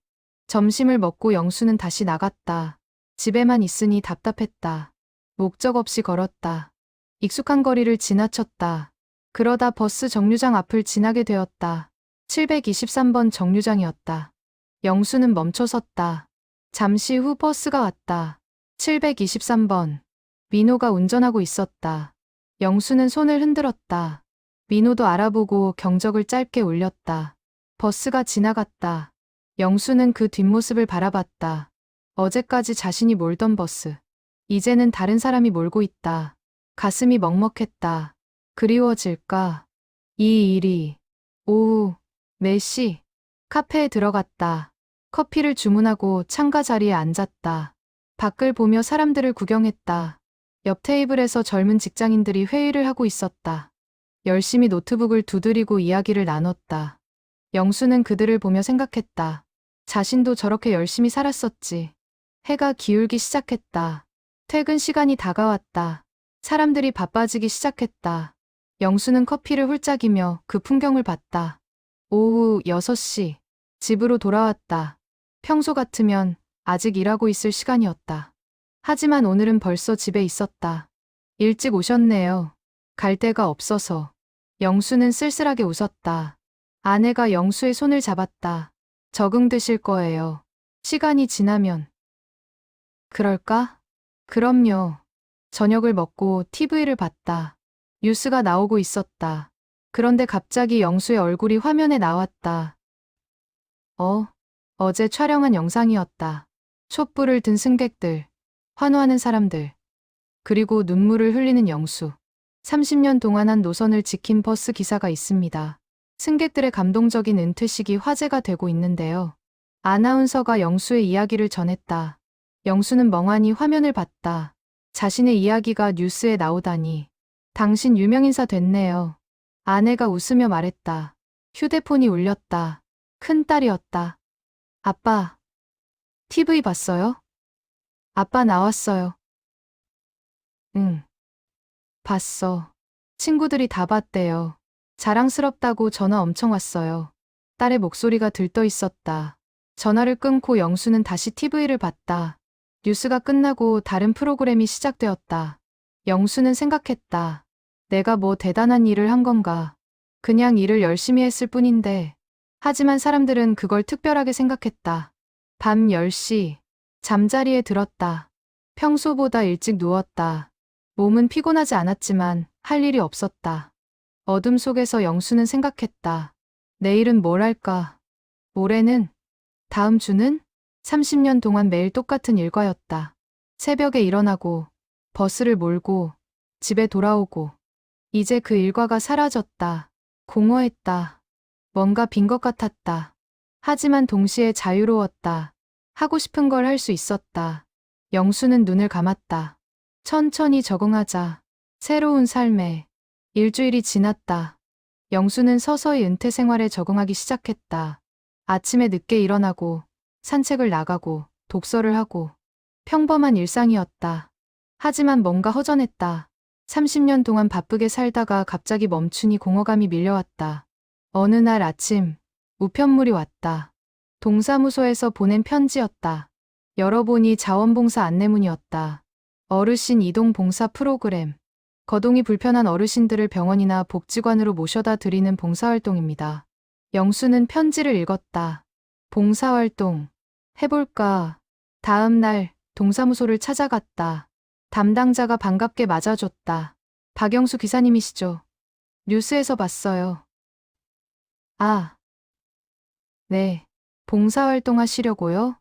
점심을 먹고 영수는 다시 나갔다. 집에만 있으니 답답했다. 목적 없이 걸었다. 익숙한 거리를 지나쳤다. 그러다 버스 정류장 앞을 지나게 되었다. 723번 정류장이었다. 영수는 멈춰 섰다. 잠시 후 버스가 왔다. 723번. 민호가 운전하고 있었다. 영수는 손을 흔들었다. 민호도 알아보고 경적을 짧게 울렸다. 버스가 지나갔다. 영수는 그 뒷모습을 바라봤다. 어제까지 자신이 몰던 버스. 이제는 다른 사람이 몰고 있다. 가슴이 먹먹했다. 그리워질까? 이 일이. 오후 4시. 카페에 들어갔다. 커피를 주문하고 창가 자리에 앉았다. 밖을 보며 사람들을 구경했다. 옆 테이블에서 젊은 직장인들이 회의를 하고 있었다. 열심히 노트북을 두드리고 이야기를 나눴다. 영수는 그들을 보며 생각했다. 자신도 저렇게 열심히 살았었지. 해가 기울기 시작했다. 퇴근 시간이 다가왔다. 사람들이 바빠지기 시작했다. 영수는 커피를 훌쩍이며 그 풍경을 봤다. 오후 6시. 집으로 돌아왔다. 평소 같으면 아직 일하고 있을 시간이었다. 하지만 오늘은 벌써 집에 있었다. 일찍 오셨네요. 갈 데가 없어서. 영수는 쓸쓸하게 웃었다. 아내가 영수의 손을 잡았다. 적응되실 거예요. 시간이 지나면. 그럴까? 그럼요. 저녁을 먹고 TV를 봤다. 뉴스가 나오고 있었다. 그런데 갑자기 영수의 얼굴이 화면에 나왔다. 어제 촬영한 영상이었다. 촛불을 든 승객들, 환호하는 사람들, 그리고 눈물을 흘리는 영수. 30년 동안 한 노선을 지킨 버스 기사가 있습니다. 승객들의 감동적인 은퇴식이 화제가 되고 있는데요. 아나운서가 영수의 이야기를 전했다. 영수는 멍하니 화면을 봤다. 자신의 이야기가 뉴스에 나오다니. 당신 유명인사 됐네요. 아내가 웃으며 말했다. 휴대폰이 울렸다. 큰딸이었다. 아빠, TV 봤어요? 아빠 나왔어요. 응, 봤어. 친구들이 다 봤대요. 자랑스럽다고 전화 엄청 왔어요. 딸의 목소리가 들떠 있었다. 전화를 끊고 영수는 다시 TV를 봤다. 뉴스가 끝나고 다른 프로그램이 시작되었다. 영수는 생각했다. 내가 뭐 대단한 일을 한 건가. 그냥 일을 열심히 했을 뿐인데. 하지만 사람들은 그걸 특별하게 생각했다. 밤 10시. 잠자리에 들었다. 평소보다 일찍 누웠다. 몸은 피곤하지 않았지만 할 일이 없었다. 어둠 속에서 영수는 생각했다. 내일은 뭘 할까? 모레는? 다음 주는? 30년 동안 매일 똑같은 일과였다. 새벽에 일어나고, 버스를 몰고, 집에 돌아오고. 이제 그 일과가 사라졌다. 공허했다. 뭔가 빈 것 같았다. 하지만 동시에 자유로웠다. 하고 싶은 걸 할 수 있었다. 영수는 눈을 감았다. 천천히 적응하자. 새로운 삶에. 일주일이 지났다. 영수는 서서히 은퇴 생활에 적응하기 시작했다. 아침에 늦게 일어나고, 산책을 나가고, 독서를 하고. 평범한 일상이었다. 하지만 뭔가 허전했다. 30년 동안 바쁘게 살다가 갑자기 멈추니 공허감이 밀려왔다. 어느 날 아침, 우편물이 왔다. 동사무소에서 보낸 편지였다. 열어보니 자원봉사 안내문이었다. 어르신 이동 봉사 프로그램. 거동이 불편한 어르신들을 병원이나 복지관으로 모셔다 드리는 봉사활동입니다. 영수는 편지를 읽었다. 봉사활동. 해볼까. 다음 날 동사무소를 찾아갔다. 담당자가 반갑게 맞아줬다. 박영수 기사님이시죠? 뉴스에서 봤어요. 아, 네. 봉사활동 하시려고요?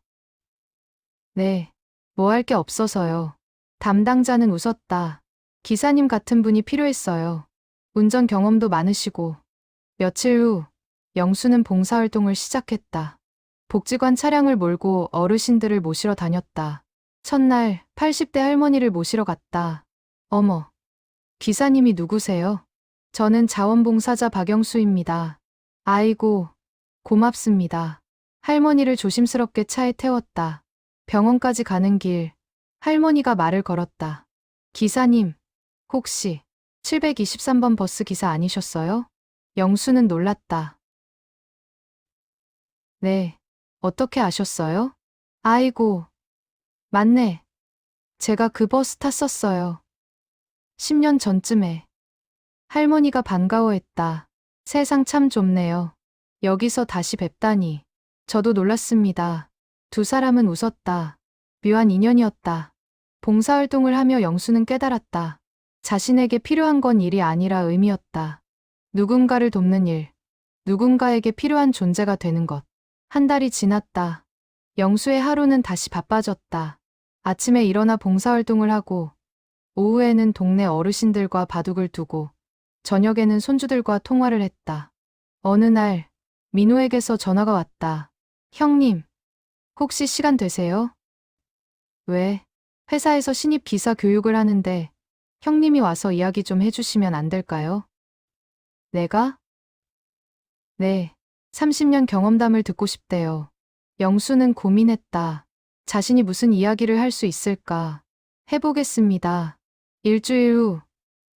네. 뭐 할 게 없어서요. 담당자는 웃었다. 기사님 같은 분이 필요했어요. 운전 경험도 많으시고. 며칠 후, 영수는 봉사활동을 시작했다. 복지관 차량을 몰고 어르신들을 모시러 다녔다. 첫날 80대 할머니를 모시러 갔다. 어머, 기사님이 누구세요? 저는 자원봉사자 박영수입니다. 아이고, 고맙습니다. 할머니를 조심스럽게 차에 태웠다. 병원까지 가는 길, 할머니가 말을 걸었다. 기사님, 혹시 723번 버스 기사 아니셨어요? 영수는 놀랐다. 네, 어떻게 아셨어요? 아이고, 맞네. 제가 그 버스 탔었어요. 10년 전쯤에. 할머니가 반가워했다. 세상 참 좁네요. 여기서 다시 뵙다니. 저도 놀랐습니다. 두 사람은 웃었다. 묘한 인연이었다. 봉사활동을 하며 영수는 깨달았다. 자신에게 필요한 건 일이 아니라 의미였다. 누군가를 돕는 일, 누군가에게 필요한 존재가 되는 것. 한 달이 지났다. 영수의 하루는 다시 바빠졌다. 아침에 일어나 봉사활동을 하고, 오후에는 동네 어르신들과 바둑을 두고, 저녁에는 손주들과 통화를 했다. 어느 날, 민호에게서 전화가 왔다. 형님, 혹시 시간 되세요? 왜? 회사에서 신입 기사 교육을 하는데, 형님이 와서 이야기 좀 해주시면 안 될까요? 내가? 네, 30년 경험담을 듣고 싶대요. 영수는 고민했다. 자신이 무슨 이야기를 할 수 있을까? 해보겠습니다. 일주일 후,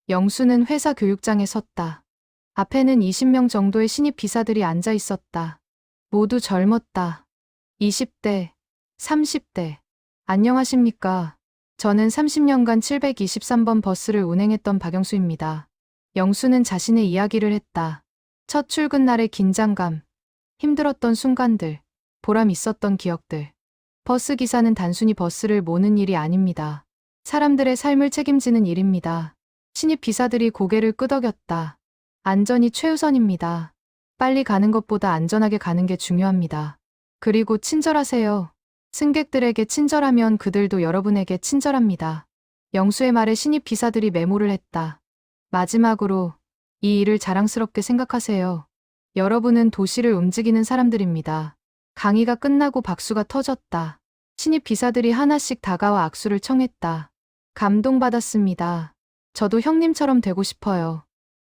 영수는 회사 교육장에 섰다. 앞에는 20명 정도의 신입 기사들이 앉아 있었다. 모두 젊었다. 20대, 30대. 안녕하십니까. 저는 30년간 723번 버스를 운행했던 박영수입니다. 영수는 자신의 이야기를 했다. 첫 출근 날의 긴장감, 힘들었던 순간들, 보람 있었던 기억들. 버스 기사는 단순히 버스를 모는 일이 아닙니다. 사람들의 삶을 책임지는 일입니다. 신입 기사들이 고개를 끄덕였다. 안전이 최우선입니다. 빨리 가는 것보다 안전하게 가는 게 중요합니다. 그리고 친절하세요. 승객들에게 친절하면 그들도 여러분에게 친절합니다. 영수의 말에 신입 기사들이 메모를 했다. 마지막으로 이 일을 자랑스럽게 생각하세요. 여러분은 도시를 움직이는 사람들입니다. 강의가 끝나고 박수가 터졌다. 신입 기사들이 하나씩 다가와 악수를 청했다. 감동받았습니다. 저도 형님처럼 되고 싶어요.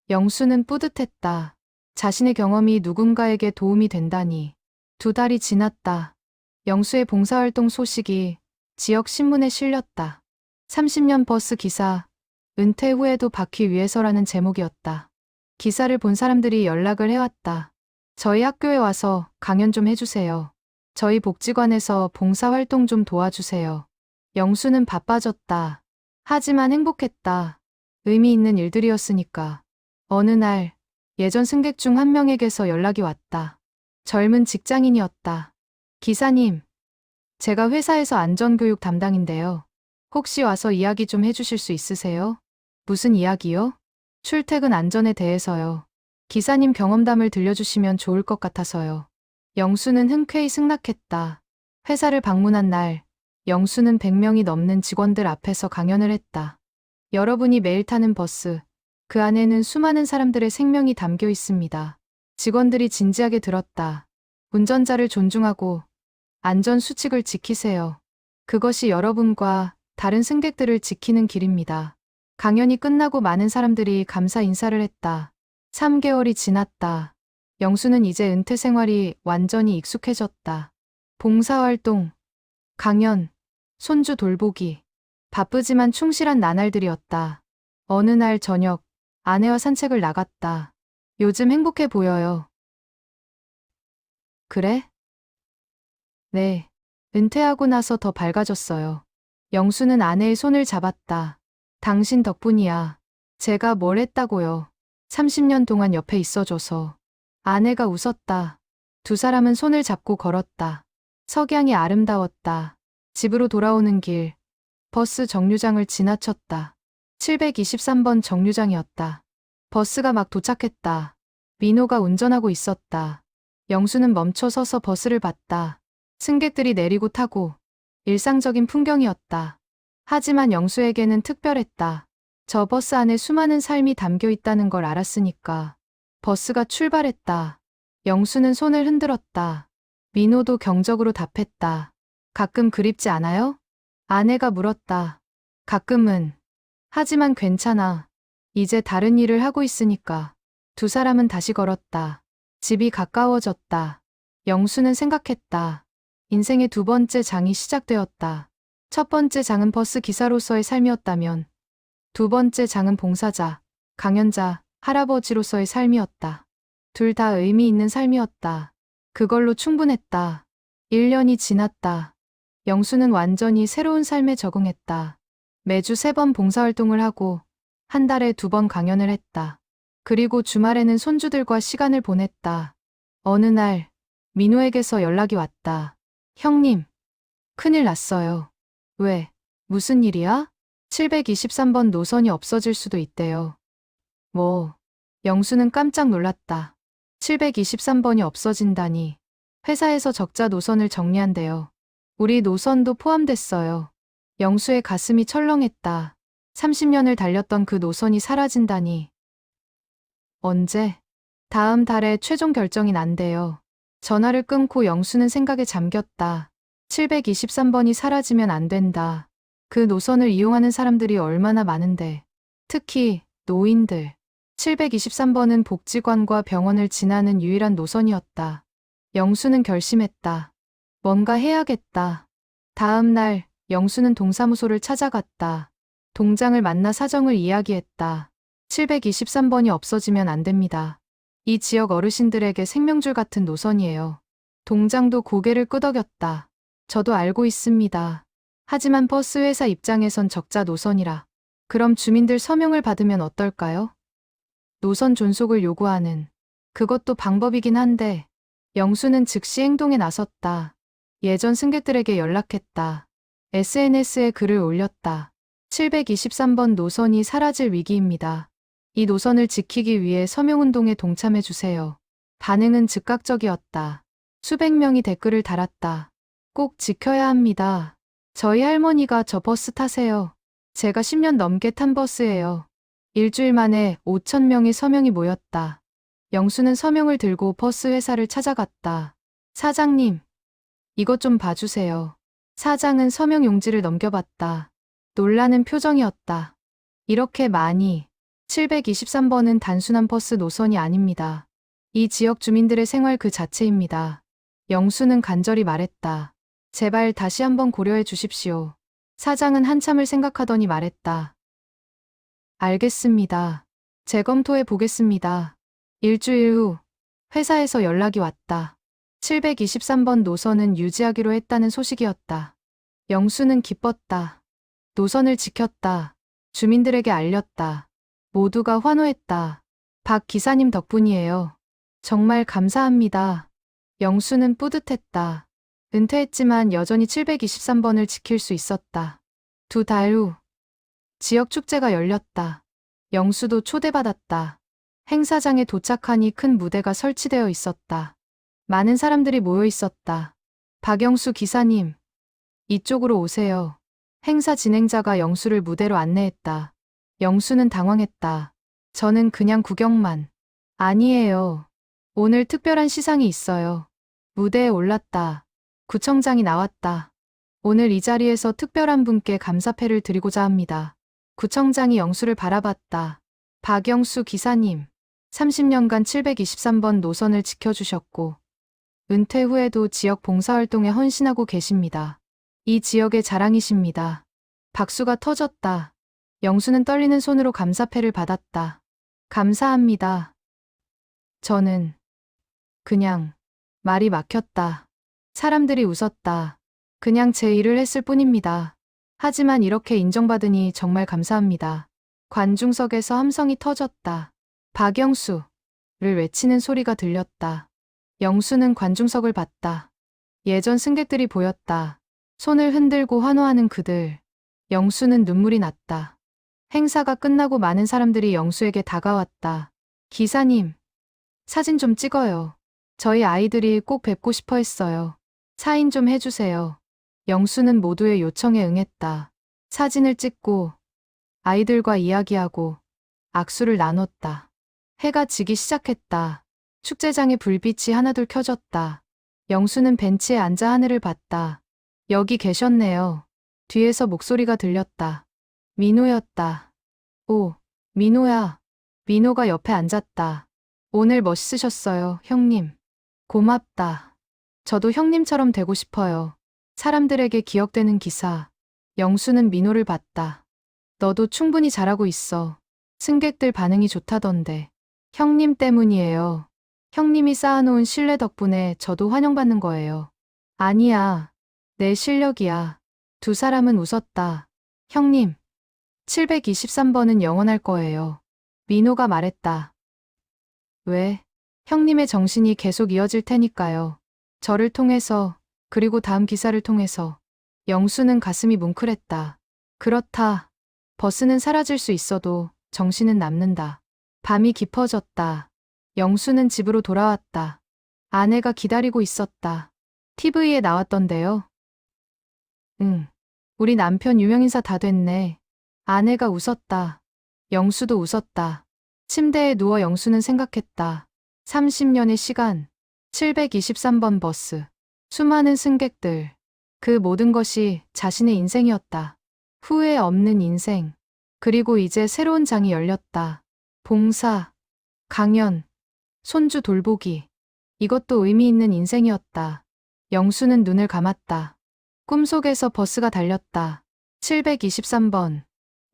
영수는 뿌듯했다. 자신의 경험이 누군가에게 도움이 된다니. 2달이 지났다. 영수의 봉사활동 소식이 지역 신문에 실렸다. 30년 버스 기사, 은퇴 후에도 바퀴 위에서라는 제목이었다. 기사를 본 사람들이 연락을 해왔다. 저희 학교에 와서 강연 좀 해주세요. 저희 복지관에서 봉사활동 좀 도와주세요. 영수는 바빠졌다. 하지만 행복했다. 의미 있는 일들이었으니까. 어느 날 예전 승객 중 한 명에게서 연락이 왔다. 젊은 직장인이었다. 기사님, 제가 회사에서 안전교육 담당인데요. 혹시 와서 이야기 좀 해주실 수 있으세요? 무슨 이야기요? 출퇴근 안전에 대해서요. 기사님 경험담을 들려주시면 좋을 것 같아서요. 영수는 흔쾌히 승낙했다. 회사를 방문한 날, 영수는 100명이 넘는 직원들 앞에서 강연을 했다. 여러분이 매일 타는 버스, 그 안에는 수많은 사람들의 생명이 담겨 있습니다. 직원들이 진지하게 들었다. 운전자를 존중하고 안전 수칙을 지키세요. 그것이 여러분과 다른 승객들을 지키는 길입니다. 강연이 끝나고 많은 사람들이 감사 인사를 했다. 3개월이 지났다. 영수는 이제 은퇴 생활이 완전히 익숙해졌다. 봉사활동, 강연, 손주 돌보기. 바쁘지만 충실한 나날들이었다. 어느 날 저녁, 아내와 산책을 나갔다. 요즘 행복해 보여요. 그래? 네. 은퇴하고 나서 더 밝아졌어요. 영수는 아내의 손을 잡았다. 당신 덕분이야. 제가 뭘 했다고요. 30년 동안 옆에 있어줘서. 아내가 웃었다. 두 사람은 손을 잡고 걸었다. 석양이 아름다웠다. 집으로 돌아오는 길, 버스 정류장을 지나쳤다. 723번 정류장이었다. 버스가 막 도착했다. 민호가 운전하고 있었다. 영수는 멈춰 서서 버스를 봤다. 승객들이 내리고 타고 일상적인 풍경이었다. 하지만 영수에게는 특별했다. 저 버스 안에 수많은 삶이 담겨 있다는 걸 알았으니까. 버스가 출발했다. 영수는 손을 흔들었다. 민호도 경적으로 답했다. 가끔 그립지 않아요? 아내가 물었다. 가끔은. 하지만 괜찮아. 이제 다른 일을 하고 있으니까. 두 사람은 다시 걸었다. 집이 가까워졌다. 영수는 생각했다. 인생의 두 번째 장이 시작되었다. 첫 번째 장은 버스 기사로서의 삶이었다면 두 번째 장은 봉사자, 강연자, 할아버지로서의 삶이었다. 둘 다 의미 있는 삶이었다. 그걸로 충분했다. 1년이 지났다. 영수는 완전히 새로운 삶에 적응했다. 매주 3번 봉사활동을 하고 한 달에 2번 강연을 했다. 그리고 주말에는 손주들과 시간을 보냈다. 어느 날 민호에게서 연락이 왔다. 형님, 큰일 났어요. 왜? 무슨 일이야? 723번 노선이 없어질 수도 있대요. 뭐? 영수는 깜짝 놀랐다. 723번이 없어진다니. 회사에서 적자 노선을 정리한대요. 우리 노선도 포함됐어요. 영수의 가슴이 철렁했다. 30년을 달렸던 그 노선이 사라진다니. 언제? 다음 달에 최종 결정이 난대요. 전화를 끊고 영수는 생각에 잠겼다. 723번이 사라지면 안 된다. 그 노선을 이용하는 사람들이 얼마나 많은데. 특히 노인들. 723번은 복지관과 병원을 지나는 유일한 노선이었다. 영수는 결심했다. 뭔가 해야겠다. 다음 날 영수는 동사무소를 찾아갔다. 동장을 만나 사정을 이야기했다. 723번이 없어지면 안 됩니다. 이 지역 어르신들에게 생명줄 같은 노선이에요. 동장도 고개를 끄덕였다. 저도 알고 있습니다. 하지만 버스 회사 입장에선 적자 노선이라. 그럼 주민들 서명을 받으면 어떨까요? 노선 존속을 요구하는. 그것도 방법이긴 한데 영수는 즉시 행동에 나섰다. 예전 승객들에게 연락했다. SNS에 글을 올렸다. 723번 노선이 사라질 위기입니다. 이 노선을 지키기 위해 서명운동에 동참해 주세요. 반응은 즉각적이었다. 수백 명이 댓글을 달았다. 꼭 지켜야 합니다. 저희 할머니가 저 버스 타세요. 제가 10년 넘게 탄 버스예요. 일주일 만에 5,000명의 서명이 모였다. 영수는 서명을 들고 버스 회사를 찾아갔다. 사장님, 이것 좀 봐주세요. 사장은 서명 용지를 넘겨봤다. 놀라는 표정이었다. 이렇게 많이. 723번은 단순한 버스 노선이 아닙니다. 이 지역 주민들의 생활 그 자체입니다. 영수는 간절히 말했다. 제발 다시 한번 고려해 주십시오. 사장은 한참을 생각하더니 말했다. 알겠습니다. 재검토해 보겠습니다. 일주일 후 회사에서 연락이 왔다. 723번 노선은 유지하기로 했다는 소식이었다. 영수는 기뻤다. 노선을 지켰다. 주민들에게 알렸다. 모두가 환호했다. 박 기사님 덕분이에요. 정말 감사합니다. 영수는 뿌듯했다. 은퇴했지만 여전히 723번을 지킬 수 있었다. 2달 후 지역 축제가 열렸다. 영수도 초대받았다. 행사장에 도착하니 큰 무대가 설치되어 있었다. 많은 사람들이 모여 있었다. 박영수 기사님, 이쪽으로 오세요. 행사 진행자가 영수를 무대로 안내했다. 영수는 당황했다. 저는 그냥 구경만. 아니에요. 오늘 특별한 시상이 있어요. 무대에 올랐다. 구청장이 나왔다. 오늘 이 자리에서 특별한 분께 감사패를 드리고자 합니다. 구청장이 영수를 바라봤다. 박영수 기사님, 30년간 723번 노선을 지켜주셨고 은퇴 후에도 지역 봉사활동에 헌신하고 계십니다. 이 지역의 자랑이십니다. 박수가 터졌다. 영수는 떨리는 손으로 감사패를 받았다. 감사합니다. 저는 그냥 말이 막혔다. 사람들이 웃었다. 그냥 제 일을 했을 뿐입니다. 하지만 이렇게 인정받으니 정말 감사합니다. 관중석에서 함성이 터졌다. 박영수를 외치는 소리가 들렸다. 영수는 관중석을 봤다. 예전 승객들이 보였다. 손을 흔들고 환호하는 그들. 영수는 눈물이 났다. 행사가 끝나고 많은 사람들이 영수에게 다가왔다. 기사님, 사진 좀 찍어요. 저희 아이들이 꼭 뵙고 싶어 했어요. 사인 좀 해주세요. 영수는 모두의 요청에 응했다. 사진을 찍고 아이들과 이야기하고 악수를 나눴다. 해가 지기 시작했다. 축제장의 불빛이 하나둘 켜졌다. 영수는 벤치에 앉아 하늘을 봤다. 여기 계셨네요. 뒤에서 목소리가 들렸다. 민호였다. 오, 민호야. 민호가 옆에 앉았다. 오늘 멋있으셨어요, 형님. 고맙다. 저도 형님처럼 되고 싶어요. 사람들에게 기억되는 기사. 영수는 민호를 봤다. 너도 충분히 잘하고 있어. 승객들 반응이 좋다던데. 형님 때문이에요. 형님이 쌓아놓은 신뢰 덕분에 저도 환영받는 거예요. 아니야. 내 실력이야. 두 사람은 웃었다. 형님, 723번은 영원할 거예요. 민호가 말했다. 왜? 형님의 정신이 계속 이어질 테니까요. 저를 통해서, 그리고 다음 기사를 통해서. 영수는 가슴이 뭉클했다. 그렇다. 버스는 사라질 수 있어도 정신은 남는다. 밤이 깊어졌다. 영수는 집으로 돌아왔다. 아내가 기다리고 있었다. TV에 나왔던데요. 응. 우리 남편 유명인사 다 됐네. 아내가 웃었다. 영수도 웃었다. 침대에 누워 영수는 생각했다. 30년의 시간, 723번 버스, 수많은 승객들. 그 모든 것이 자신의 인생이었다. 후회 없는 인생. 그리고 이제 새로운 장이 열렸다. 봉사, 강연, 손주 돌보기. 이것도 의미 있는 인생이었다. 영수는 눈을 감았다. 꿈속에서 버스가 달렸다. 723번.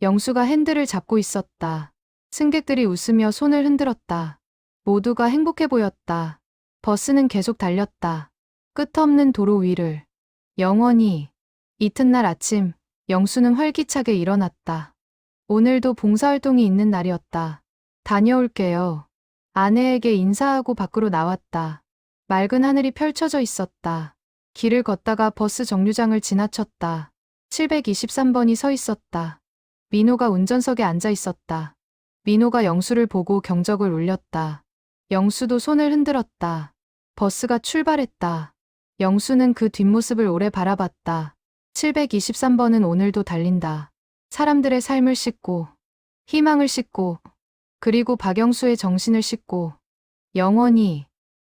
영수가 핸들을 잡고 있었다. 승객들이 웃으며 손을 흔들었다. 모두가 행복해 보였다. 버스는 계속 달렸다. 끝없는 도로 위를. 영원히. 이튿날 아침, 영수는 활기차게 일어났다. 오늘도 봉사활동이 있는 날이었다. 다녀올게요. 아내에게 인사하고 밖으로 나왔다. 맑은 하늘이 펼쳐져 있었다. 길을 걷다가 버스 정류장을 지나쳤다. 723번이 서 있었다. 민호가 운전석에 앉아 있었다. 민호가 영수를 보고 경적을 울렸다. 영수도 손을 흔들었다. 버스가 출발했다. 영수는 그 뒷모습을 오래 바라봤다. 723번은 오늘도 달린다. 사람들의 삶을 싣고, 희망을 싣고, 그리고 박영수의 정신을 싣고, 영원히.